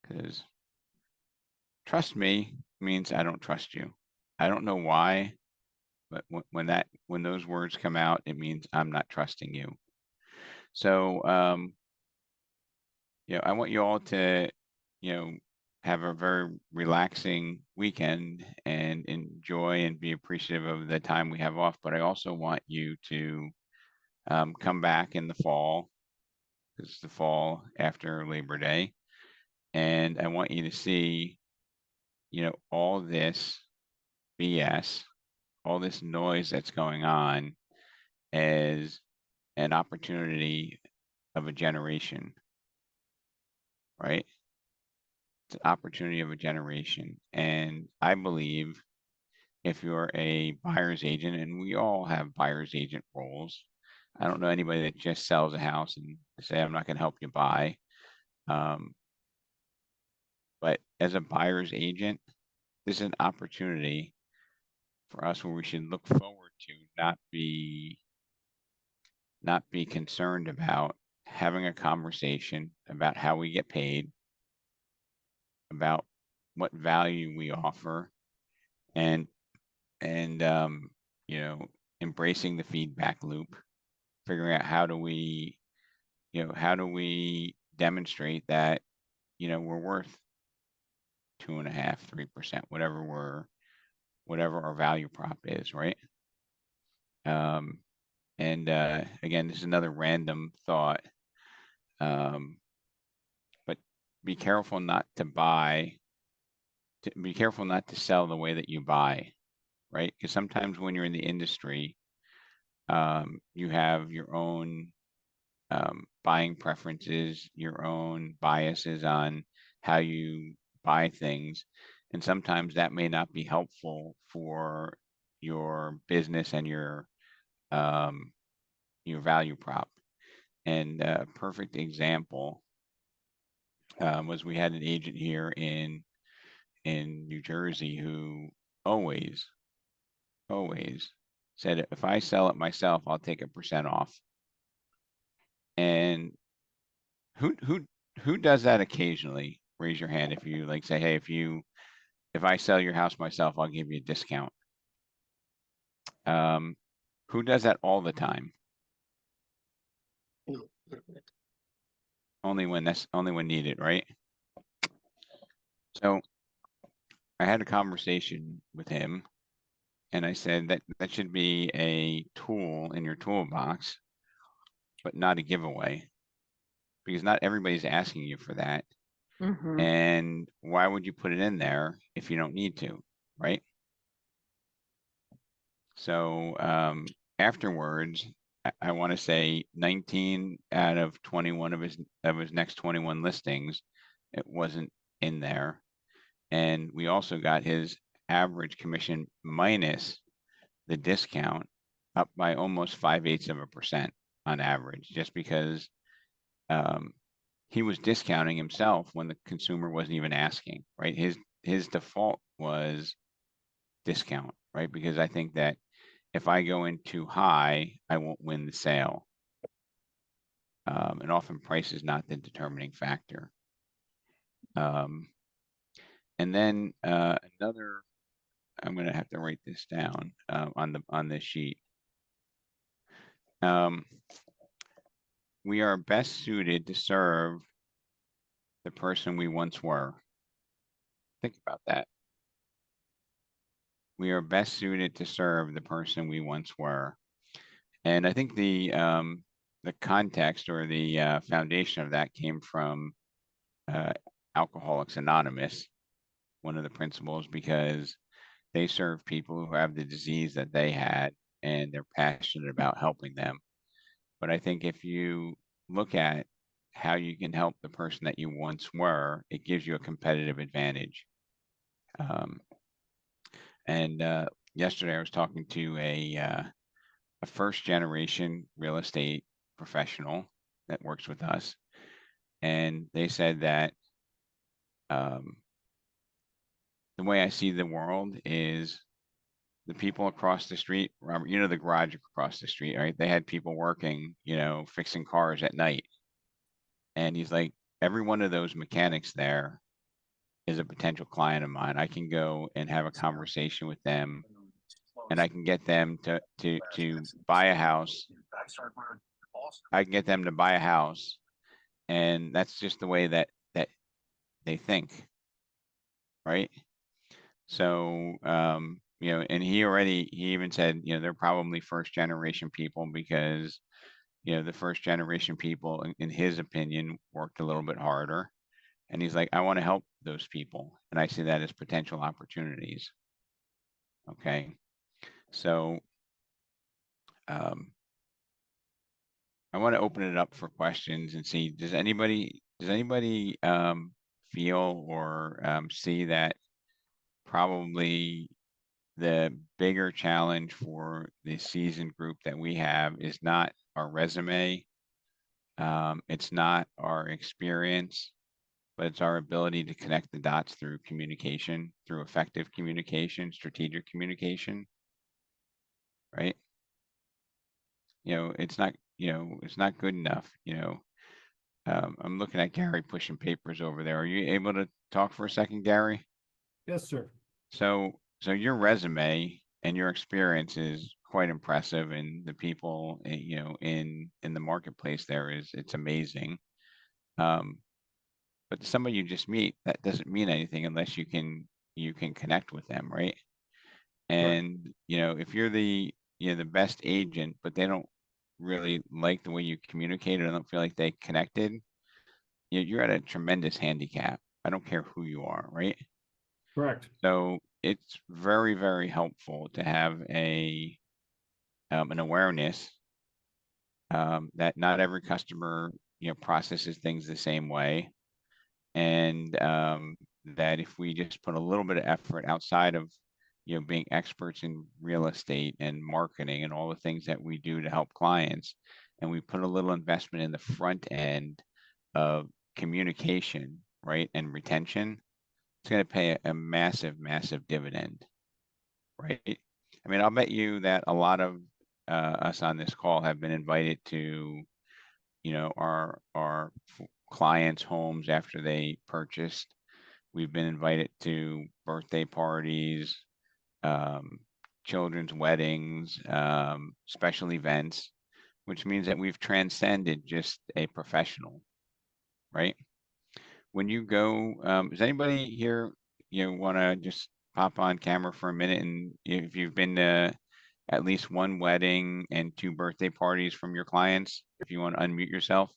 because trust me means I don't trust you. I don't know why, but when those words come out, it means I'm not trusting you. So, you know, I want you all to, you know, have a very relaxing weekend and enjoy and be appreciative of the time we have off. But I also want you to come back in the fall, because it's the fall after Labor Day. And I want you to see, you know, all this BS, all this noise that's going on as an opportunity of a generation, right? It's an opportunity of a generation. And I believe if you're a buyer's agent, and we all have buyer's agent roles, I don't know anybody that just sells a house and say, I'm not going to help you buy. But as a buyer's agent, this is an opportunity for us where we should look forward to not be concerned about having a conversation about how we get paid, about what value we offer, and you know, embracing the feedback loop, figuring out how do we demonstrate that, we're worth 2.5%, 3%, whatever our value prop is, right? And again, this is another random thought, but be careful not to sell the way that you buy, right? Because sometimes when you're in the industry, you have your own buying preferences, your own biases on how you buy things. And sometimes that may not be helpful for your business and your value prop. And a perfect example was we had an agent here in New Jersey who always said, if I sell it myself, I'll take 1% off. And who does that occasionally? Raise your hand if you like say, hey, if I sell your house myself, I'll give you a discount. Who does that all the time? Only when needed, right? So I had a conversation with him and I said that should be a tool in your toolbox, but not a giveaway, because not everybody's asking you for that. Mhm. And why would you put it in there if you don't need to, right? So afterwards, I want to say 19 out of 21 of his next 21 listings, it wasn't in there. And we also got his average commission minus the discount up by almost 5/8% on average, just because he was discounting himself when the consumer wasn't even asking, right? His default was discount, right? Because I think that if I go in too high, I won't win the sale. And often price is not the determining factor. And then another, I'm going to have to write this down on this sheet. We are best suited to serve the person we once were. Think about that. We are best suited to serve the person we once were. And I think the context or the foundation of that came from Alcoholics Anonymous, one of the principles, because they serve people who have the disease that they had and they're passionate about helping them. But I think if you look at how you can help the person that you once were, it gives you a competitive advantage. And yesterday I was talking to a first generation real estate professional that works with us. And they said that the way I see the world is the people across the street, Robert, the garage across the street, right? They had people working, fixing cars at night. And he's like, every one of those mechanics there is a potential client of mine. I can go and have a conversation with them and I can get them to buy a house. I can get them to buy a house. And that's just the way that they think, right? So, and he even said, they're probably first generation people because, the first generation people, in his opinion, worked a little bit harder. And he's like, I want to help those people. And I see that as potential opportunities. Okay. So, I want to open it up for questions and see, does anybody feel or see that probably the bigger challenge for the seasoned group that we have is not our resume, it's not our experience, but it's our ability to connect the dots through communication, through effective communication, strategic communication. right? It's not, it's not good enough, I'm looking at Gary pushing papers over there. Are you able to talk for a second, Gary? Yes, sir. So your resume and your experience is quite impressive, and the people, in the marketplace there it's amazing. But somebody you just meet, that doesn't mean anything unless you can connect with them, right? And if you're the best agent, but they don't really like the way you communicate, or don't feel like they connected, you're at a tremendous handicap. I don't care who you are, right? Correct. So it's very, very helpful to have an awareness that not every customer, processes things the same way. And that if we just put a little bit of effort outside of, being experts in real estate and marketing and all the things that we do to help clients, and we put a little investment in the front end of communication, right, and retention, it's going to pay a massive, massive dividend, right? I mean, I'll bet you that a lot of us on this call have been invited to, our clients' homes after they purchased. We've been invited to birthday parties, children's weddings, special events, which means that we've transcended just a professional, right? When you go, does anybody here, want to just pop on camera for a minute, and if you've been to at least one wedding and 2 birthday parties from your clients, if you want to unmute yourself?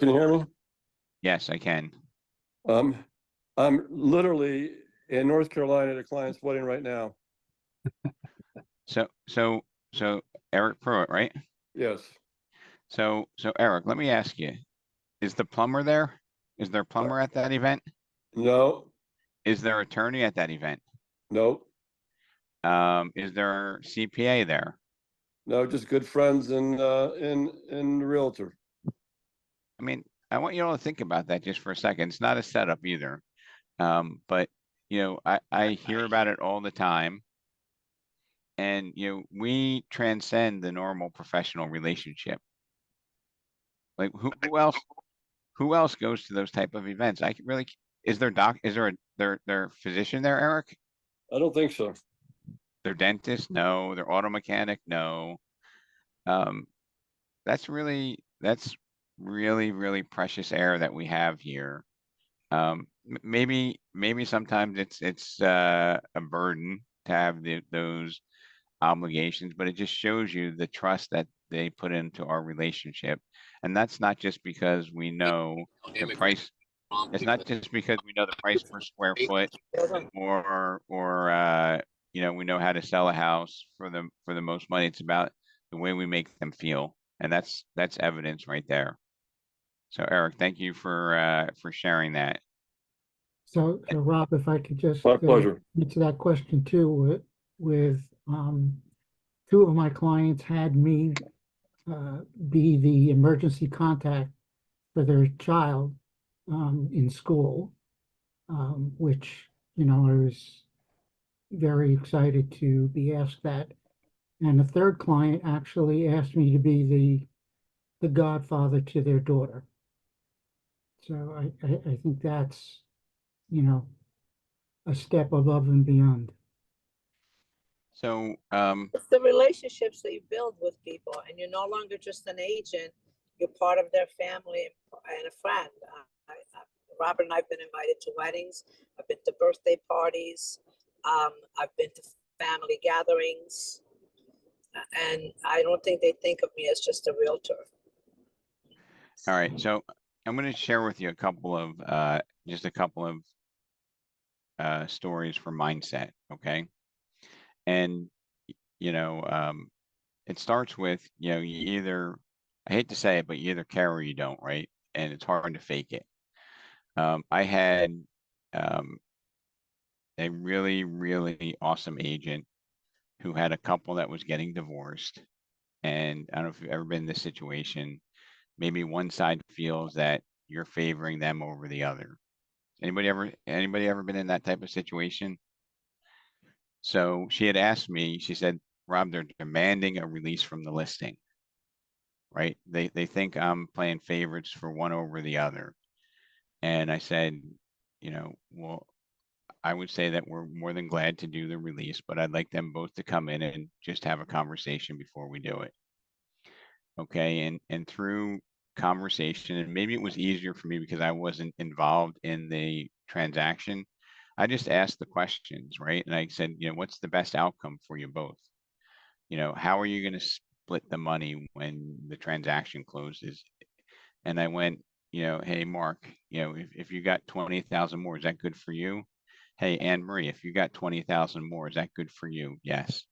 Can you hear me? Yes, I can. I'm literally in North Carolina at a client's wedding right now. So Eric Pruitt, right? Yes. So Eric, let me ask you, is the plumber there? Is there a plumber at that event? No, Is there an attorney at that event? no, Is there CPA there? no, just good friends and the realtor. I mean, I want you all to think about that just for a second. It's not a setup either. But I hear about it all the time. And we transcend the normal professional relationship. Like who else goes to those type of events? Is there their physician there, Eric? I don't think so. Their dentist? No. Their auto mechanic? No. That's really, really precious air that we have here. Maybe sometimes it's a burden to have those obligations, but it just shows you the trust that they put into our relationship. And that's not just because we know the price. It's not just because we know the price per square foot, or we know how to sell a house for the most money. It's about the way we make them feel, and that's evidence right there. So Eric, thank you for sharing that. So Rob, if I could just My pleasure. answer that question too, with 2 of my clients had me be the emergency contact for their child in school, which, I was very excited to be asked that. And the third client actually asked me to be the godfather to their daughter. So I think that's, a step above and beyond. So It's the relationships that you build with people, and you're no longer just an agent. You're part of their family and a friend. Robert and I've been invited to weddings. I've been to birthday parties. I've been to family gatherings, and I don't think they think of me as just a realtor. all right, so I'm going to share with you a couple of stories for mindset, okay? And it starts with, you either, I hate to say it, but you either care or you don't, right? And it's hard to fake it. I had a really, really awesome agent who had a couple that was getting divorced. And I don't know if you've ever been in this situation. Maybe one side feels that you're favoring them over the other. Anybody ever been in that type of situation? So she had asked me, she said, Rob, they're demanding a release from the listing, right? They think I'm playing favorites for one over the other. And I said, well, I would say that we're more than glad to do the release, but I'd like them both to come in and just have a conversation before we do it. Okay, and through conversation, and maybe it was easier for me because I wasn't involved in the transaction. I just asked the questions, right? And I said, what's the best outcome for you both? How are you going to split the money when the transaction closes? And I went, hey, Mark, if you got 20,000 more, is that good for you? Hey, Anne Marie, if you got 20,000 more, is that good for you? Yes.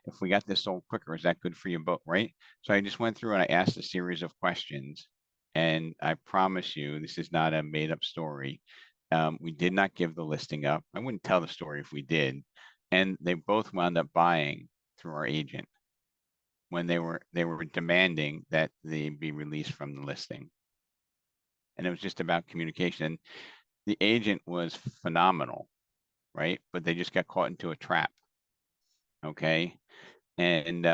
If we got this sold quicker, is that good for you both? Right. So I just went through and I asked a series of questions, and I promise you, this is not a made up story. We did not give the listing up. I wouldn't tell the story if we did. And they both wound up buying through our agent when they were demanding that they be released from the listing. And it was just about communication. The agent was phenomenal, right? But they just got caught into a trap. Okay. And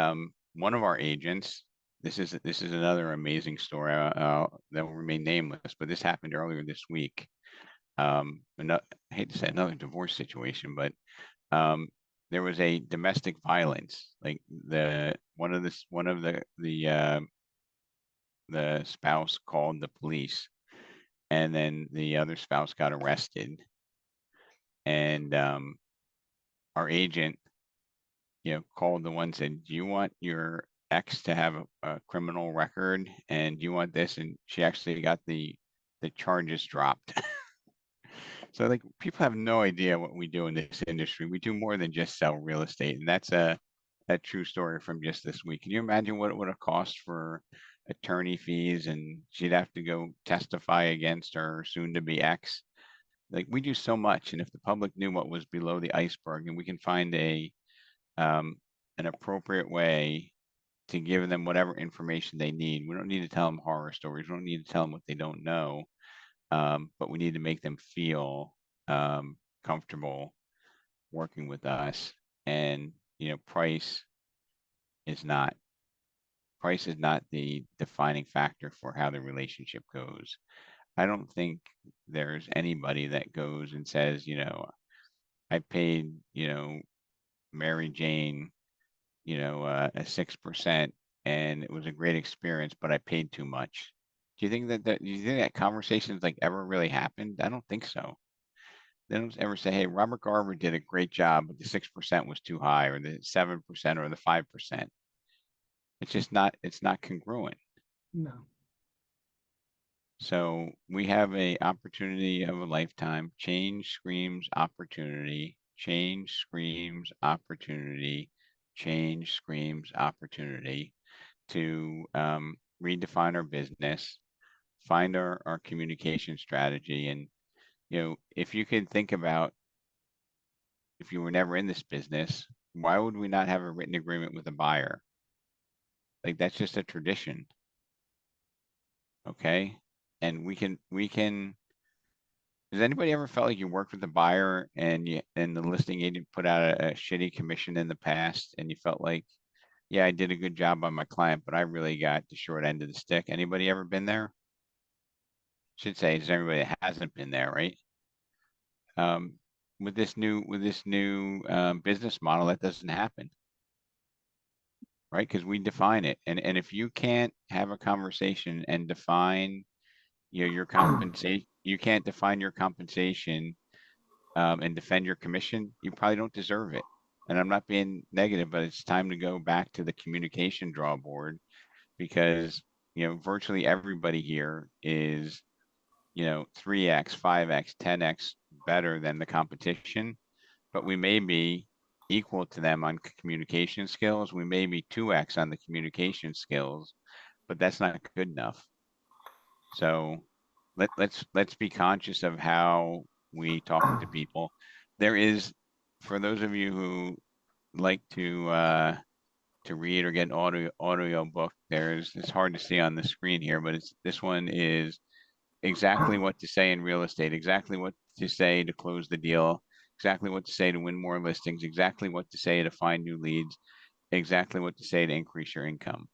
one of our agents, this is another amazing story that will remain nameless, but this happened earlier this week. I hate to say another divorce situation, but there was a domestic violence. Like one of the spouse called the police, and then the other spouse got arrested, and our agent called the one and said, do you want your ex to have a criminal record, and do you want this? And she actually got the charges dropped. So like, people have no idea what we do in this industry. We do more than just sell real estate, and that's a true story from just this week. Can you imagine what it would have cost for attorney fees, and she'd have to go testify against her soon to be ex? Like, we do so much, and if the public knew what was below the iceberg, and we can find an appropriate way to give them whatever information they need. We don't need to tell them horror stories. We don't need to tell them what they don't know, but we need to make them feel comfortable working with us. And price is not the defining factor for how the relationship goes. I don't think there's anybody that goes and says, I paid, Mary Jane, a 6%, and it was a great experience, but I paid too much. Do you think that conversations like ever really happened? I don't think so. They don't ever say, hey, Robert Garver did a great job, but the 6% was too high, or the 7% or the 5%. It's not congruent. No. So we have a opportunity of a lifetime. Change screams opportunity. Change screams opportunity. Change screams opportunity to redefine our business, find our communication strategy. And, if you could think about, if you were never in this business, why would we not have a written agreement with a buyer? Like, that's just a tradition. Okay. And we can, has anybody ever felt like you worked with a buyer and the listing agent put out a shitty commission in the past, and you felt like, yeah, I did a good job on my client, but I really got the short end of the stick? Anybody ever been there? Should say it's everybody that hasn't been there, right? With this new business model, that doesn't happen, right? Because we define it, and if you can't have a conversation and define, your compensation, you can't define your compensation and defend your commission, you probably don't deserve it. And I'm not being negative, but it's time to go back to the communication drawing board, because virtually everybody here is 3x, 5x, 10x better than the competition, but we may be equal to them on communication skills. We may be 2x on the communication skills, but that's not good enough. So let's be conscious of how we talk to people. There is, for those of you who like to read or get an audio book, it's hard to see on the screen here, but this one is exactly what to say in real estate, exactly what to say to close the deal, exactly what to say to win more listings, exactly what to say to find new leads, exactly what to say to increase your income.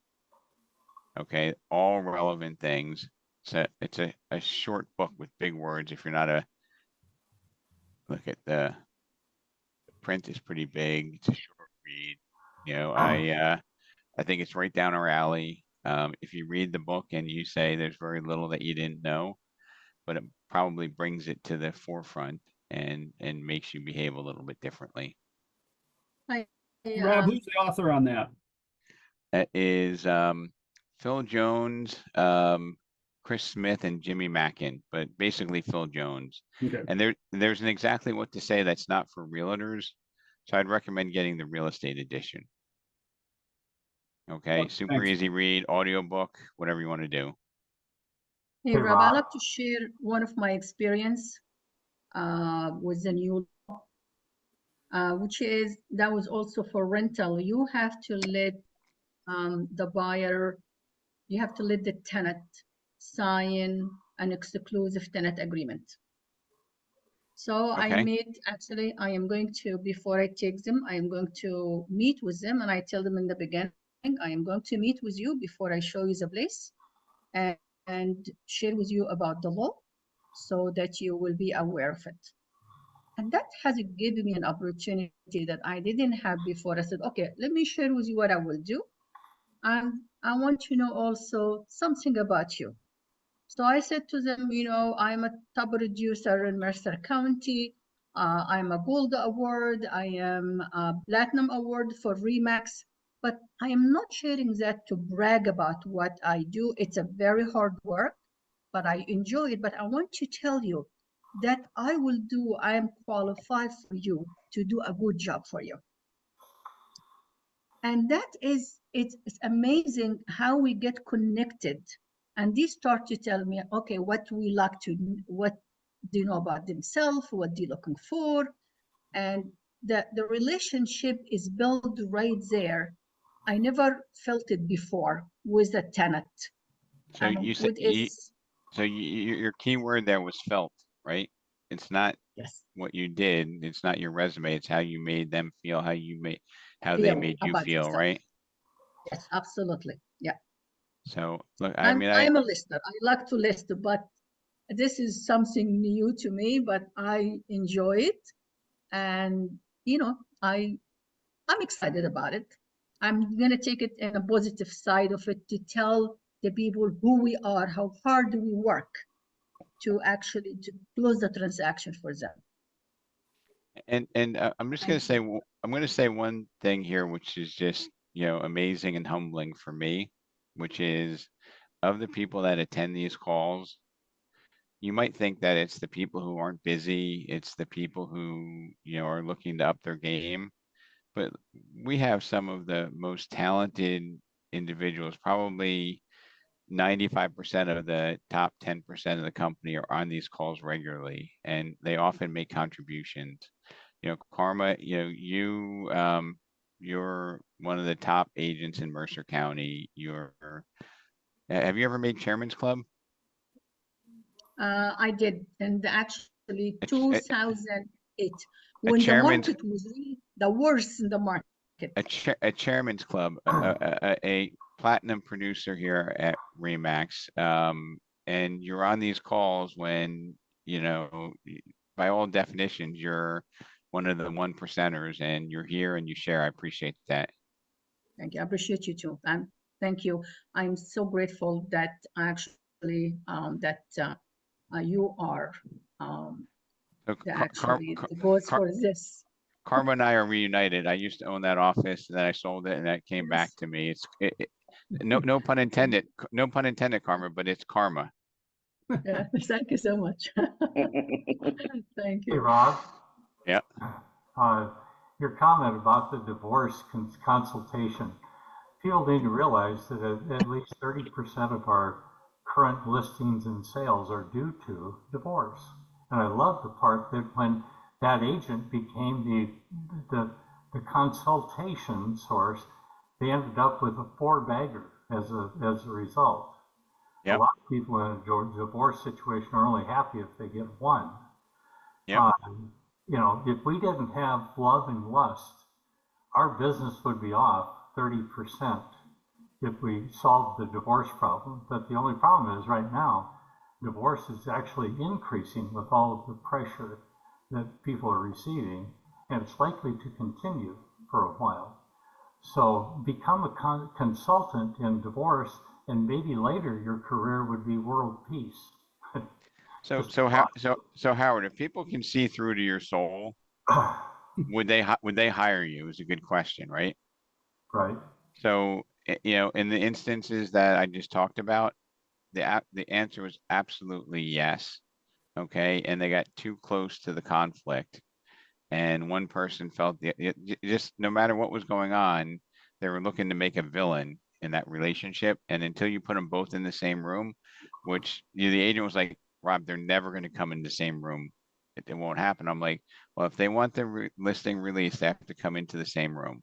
Okay, all relevant things. So it's a short book with big words. If you're not a, look at the print is pretty big. It's a short read. You know, I think it's right down our alley. If you read the book and you say there's very little that you didn't know, but it probably brings it to the forefront and makes you behave a little bit differently. I, Rob, who's the author on that? That is Phil Jones, Chris Smith, and Jimmy Mackin, but basically Phil Jones. Okay. And there's an exactly what to say that's not for realtors. So I'd recommend getting the real estate edition. Okay, Oh, super thanks. easy read, audiobook, whatever you want to do. Hey, Hey, Rob, I'd Rob. like to share one of my experience with the new law, which is that was also for rental. You have to let the buyer, you have to let the tenant sign an exclusive tenant agreement. So I Okay. actually, I am going to, before I take them, I am going to meet with them and I tell them in the beginning, I am going to meet with you before I show you the place and share with you about the law so that you will be aware of it. And that has given me an opportunity that I didn't have before. I said, okay, let me share with you what I will do. And I want to know also something about you. So I said to them, you know, I'm a top producer in Mercer County. I'm a Gold Award. I am a Platinum Award for Remax. But I am not sharing that to brag about what I do. It's a very hard work, but I enjoy it. But I want to tell you that I am qualified for you to do a good job for you. And it's amazing how we get connected. And they start to tell me, okay, what do you know about themselves? What do you looking for? And the relationship is built right there. I never felt it before with a tenant. So you said your key word there was felt, right? It's not yes, what you did. It's not your resume. It's how you made them feel, how they feel made you about feel, yourself. right? Yes, absolutely. Yeah. So look, I'm a listener. I like to listen, but this is something new to me, but I enjoy it. And, you know, I'm excited about it. I'm going to take it in a positive side of it to tell the people who we are, how hard we work to actually to close the transaction for them. and I'm just going to say, I'm going to say one thing here, which is just, you know, amazing and humbling for me, which is of the people that attend these calls, you might think that it's the people who aren't busy. It's the people who, you know, are looking to up their game. But we have some of the most talented individuals, probably 95% of the top 10% of the company are on these calls regularly, and they often make contributions. You know, Karma, you know, you're one of the top agents in Mercer County. Have you ever made Chairman's Club? I did, and actually A 2008, when the chairman's market was really the worst in the market. a chairman's club, a platinum producer here at Remax, and you're on these calls when, you know, by all definitions, you're one of the 1%ers, and you're here and you share. I appreciate that. Thank you. I appreciate you too. And thank you. I'm so grateful that actually you are So the goes for this. Karma and I are reunited. I used to own that office, and then I sold it, and that came back to me. No pun intended. No pun intended, Karma, but it's karma. Yeah, thank you so much. Thank Hey, you. Rob. Yeah. Your comment about the divorce consultation, people need to realize that at least 30% of our current listings and sales are due to divorce. And I love the part that when that agent became the consultation source, they ended up with a 4-bagger as a result. Yep. A lot of people in a divorce situation are only happy if they get one. Yep. you know, if we didn't have love and lust, our business would be off 30% if we solved the divorce problem. But the only problem is right now, divorce is actually increasing with all of the pressure that people are receiving, and it's likely to continue for a while. So become a consultant in divorce, and maybe later your career would be world peace. So Howard, if people can see through to your soul, would they hire you? Is a good question, right? Right. So, you know, in the instances that I just talked about, the answer was absolutely yes. Okay, and they got too close to the conflict, and one person felt just no matter what was going on, they were looking to make a villain in that relationship. And until you put them both in the same room, which the agent was like, Rob, they're never going to come in the same room. It won't happen. I'm like, well, if they want the listing released, they have to come into the same room.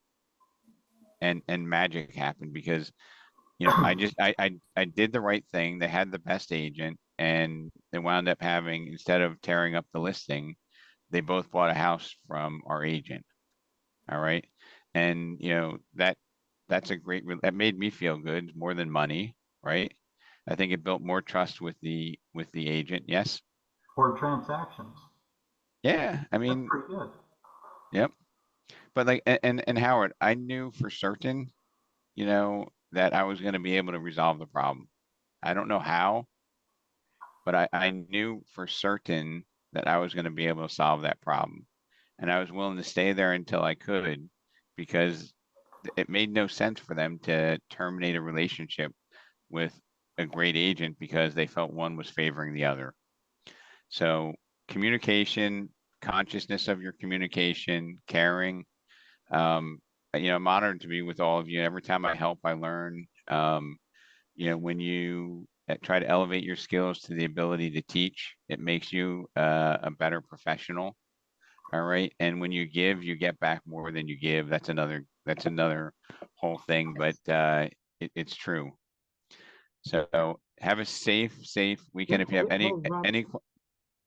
And magic happened because, you know, I did the right thing. They had the best agent, and they wound up having, instead of tearing up the listing, they both bought a house from our agent. All right. And you know, that's a great, that made me feel good more than money, right? I think it built more trust with the agent. Yes. For transactions. Yeah. I mean, that's pretty good. Yep. But like, and Howard, I knew for certain, you know, that I was going to be able to resolve the problem. I don't know how, but I knew for certain that I was going to be able to solve that problem. And I was willing to stay there until I could, because it made no sense for them to terminate a relationship with a great agent because they felt one was favoring the other. So communication, consciousness of your communication, caring. You know, I'm honored to be with all of you. Every time I help, I learn. You know, when you try to elevate your skills to the ability to teach, it makes you a better professional. All right. And when you give, you get back more than you give. That's another whole thing, but it's true. So have a safe weekend. If you have Rob, any,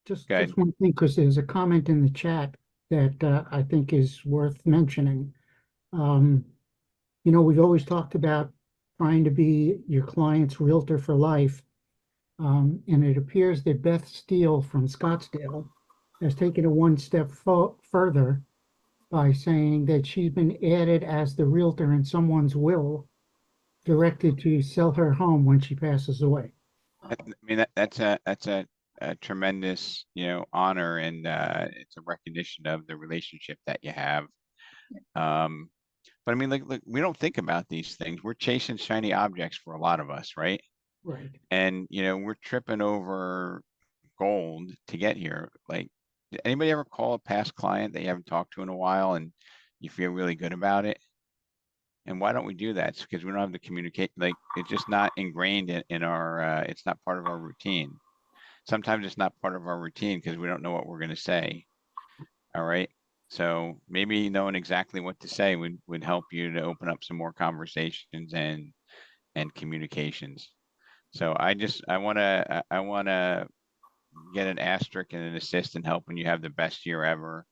just go ahead. one thing, because there's a comment in the chat that I think is worth mentioning. You know, we've always talked about trying to be your client's realtor for life. And it appears that Beth Steele from Scottsdale has taken it one step further by saying that she's been added as the realtor in someone's will, directed to sell her home when she passes away. I mean, that's a tremendous, you know, honor, and it's a recognition of the relationship that you have. But I mean, like, we don't think about these things. We're chasing shiny objects for a lot of us, right? Right. And you know, we're tripping over gold to get here. Like, did anybody ever call a past client that you haven't talked to in a while and you feel really good about it? And why don't we do that? It's because we don't have to communicate. Like, it's just not ingrained in our, it's not part of our routine. Sometimes it's not part of our routine because we don't know what we're going to say. All right. So maybe knowing exactly what to say would help you to open up some more conversations and communications. So I want to get an asterisk and an assist in helping you have the best year ever.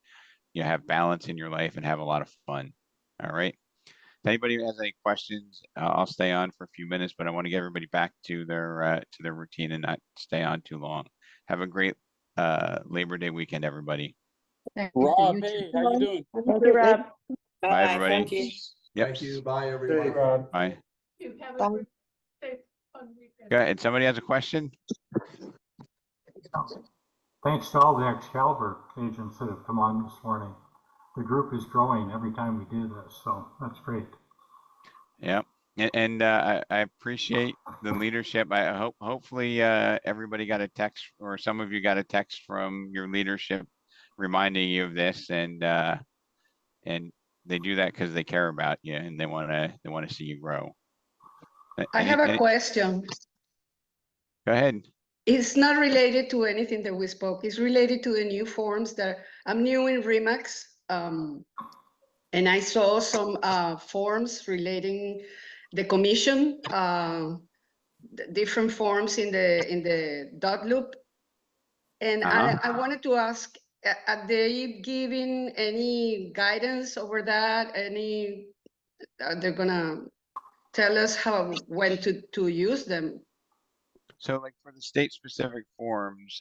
You have balance in your life and have a lot of fun. All right. If anybody has any questions, I'll stay on for a few minutes, but I want to get everybody back to their routine and not stay on too long. Have a great Labor Day weekend, everybody. Rob, hey, how you doing? Thank you, Rob. Bye, everybody. Thank you. Yep. Thank you. Bye, everyone. Bye. Have a good, safe, fun weekend. Go ahead. Somebody has a question? Thanks to all the Excalibur agents that have come on this morning. The group is growing every time we do this, so that's great. Yeah. And I appreciate the leadership. I hopefully everybody got a text, or some of you got a text from your leadership reminding you of this, and they do that because they care about you and they want to see you grow. I have a question. Go ahead. It's not related to anything that we spoke. It's related to the new forms that I'm new in Remax. And I saw some forms relating the commission, different forms in the dot loop. And I wanted to ask, are they giving any guidance over that? They're gonna tell us when to use them? So like for the state specific forms,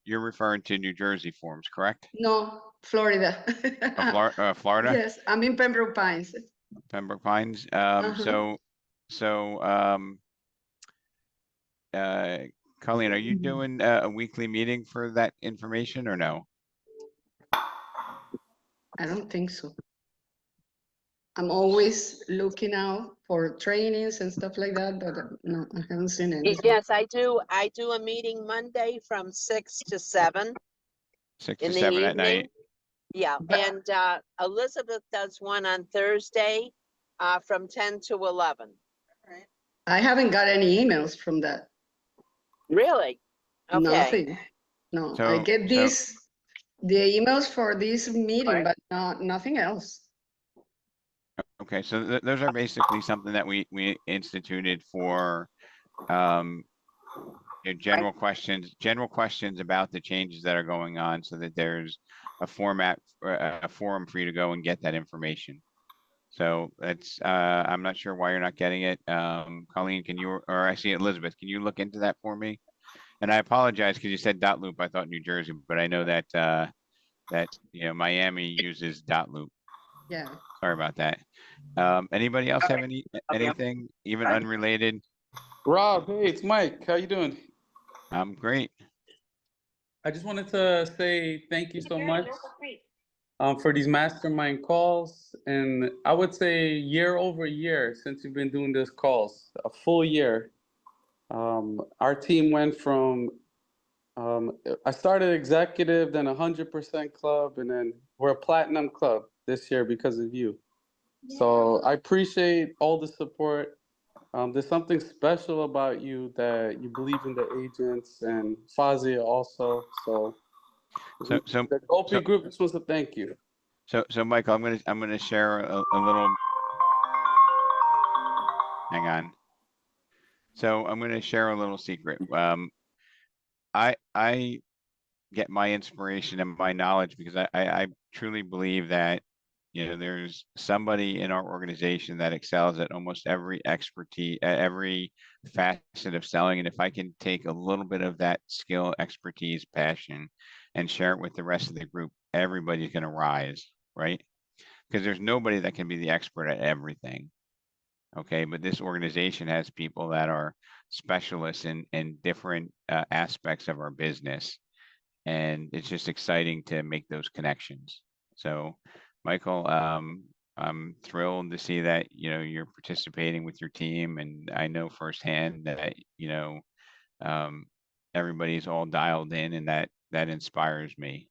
you're referring to New Jersey forms, correct? No, Florida. Florida? Yes, I'm in Pembroke Pines. Pembroke Pines. Uh-huh. Colleen, are you doing a weekly meeting for that information or no? I don't think so. I'm always looking out for trainings and stuff like that, but no, I haven't seen anything. Yes, I do. I do a meeting Monday from 6 to 7 6 in to the 7 at evening. night. Yeah, and Elizabeth does one on Thursday from 10 to 11. I haven't got any emails from that. Really? Okay. Nothing. No, I get the emails for this meeting, but nothing else. Okay, so those are basically something that we instituted for general questions about the changes that are going on, so that there's a format, a forum for you to go and get that information. So that's I'm not sure why you're not getting it. Colleen, can you, or I see Elizabeth, can you look into that for me? And I apologize because you said dot loop. I thought New Jersey, but I know that Miami uses dot loop. Yeah. Sorry about that. Anybody else have anything even unrelated? Rob, hey, it's Mike. How you doing? I'm great. I just wanted to say thank you so much for these mastermind calls. And I would say year over year since you've been doing these calls, a full year. Our team went from, I started executive, then 100% club, and then we're a platinum club this year because of you. So I appreciate all the support. There's something special about you that you believe in the agents, and Fazia also. So the OP group just wants to thank you. So Michael, I'm gonna share a little. Hang on. So I'm gonna share a little secret. I get my inspiration and my knowledge because I truly believe that there's somebody in our organization that excels at almost every expertise, every facet of selling. And if I can take a little bit of that skill, expertise, passion, and share it with the rest of the group, everybody's going to rise, right? Because there's nobody that can be the expert at everything. Okay, but this organization has people that are specialists in different aspects of our business. And it's just exciting to make those connections. So Michael, I'm thrilled to see that, you're participating with your team, and I know firsthand that, everybody's all dialed in, and that inspires me.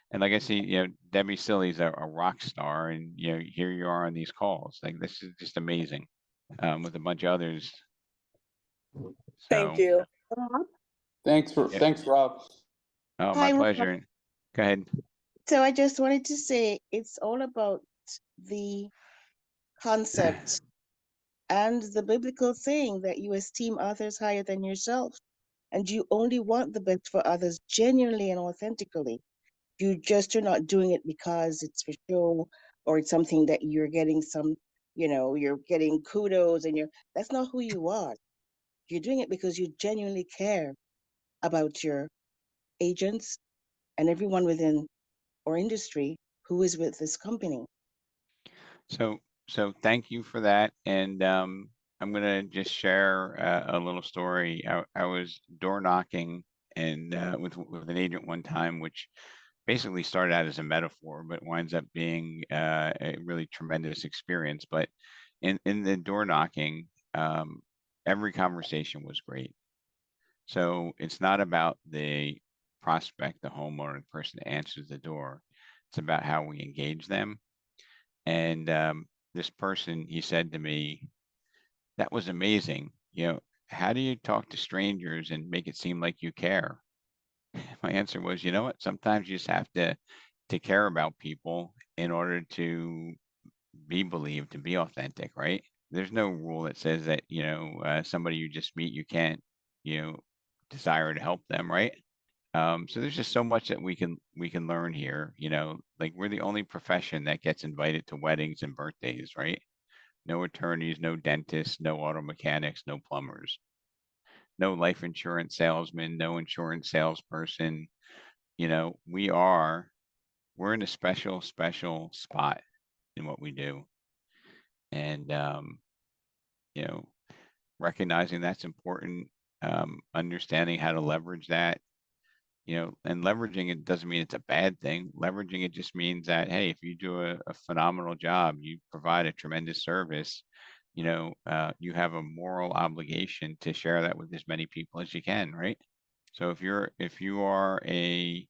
And like I see, Debbie Silly's a rock star, and, here you are on these calls. Like, this is just amazing, with a bunch of others. Thank So, you. Thanks, Rob. Oh, Hi, my Rob. pleasure. Go ahead. So I just wanted to say it's all about the concept and the biblical saying that you esteem others higher than yourself, and you only want the best for others genuinely and authentically. You just are not doing it because it's for show, or it's something that you're getting you're getting kudos, and that's not who you are. You're doing it because you genuinely care about your agents and everyone within or industry who is with this company. So thank you for that. And I'm gonna just share a little story. I was door knocking and with an agent one time, which basically started out as a metaphor, but winds up being a really tremendous experience. But in the door knocking, every conversation was great. So it's not about the prospect, the homeowner, the person that answers the door. It's about how we engage them. And this person, he said to me, that was amazing. How do you talk to strangers and make it seem like you care? My answer was, you know what? Sometimes you just have to care about people in order to be believed, to be authentic, right? There's no rule that says that, somebody you just meet, you can't, desire to help them, right? So there's just so much that we can learn here, you know, like we're the only profession that gets invited to weddings and birthdays, right? No attorneys, no dentists, no auto mechanics, no plumbers, no life insurance salesman, no insurance salesperson. You know, we're in a special spot in what we do. And you know, recognizing that's important, understanding how to leverage that, you know, and leveraging it doesn't mean it's a bad thing. Leveraging it just means that, hey, if you do a phenomenal job, you provide a tremendous service, you know, you have a moral obligation to share that with as many people as you can, right? So if you are a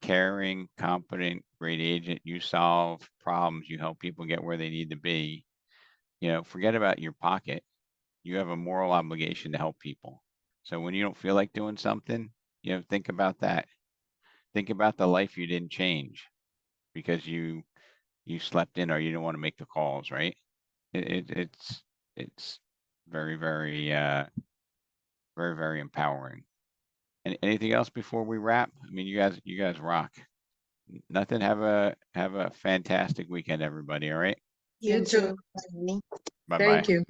caring, competent, great agent, you solve problems, you help people get where they need to be, you know, forget about your pocket. You have a moral obligation to help people. So when you don't feel like doing something, you know, think about that. Think about the life you didn't change because you slept in or you didn't want to make the calls, right? It's very, very empowering. Anything else before we wrap? I mean, you guys rock. Nothing. Have a fantastic weekend, everybody. All right. You too. Bye bye. Thank you.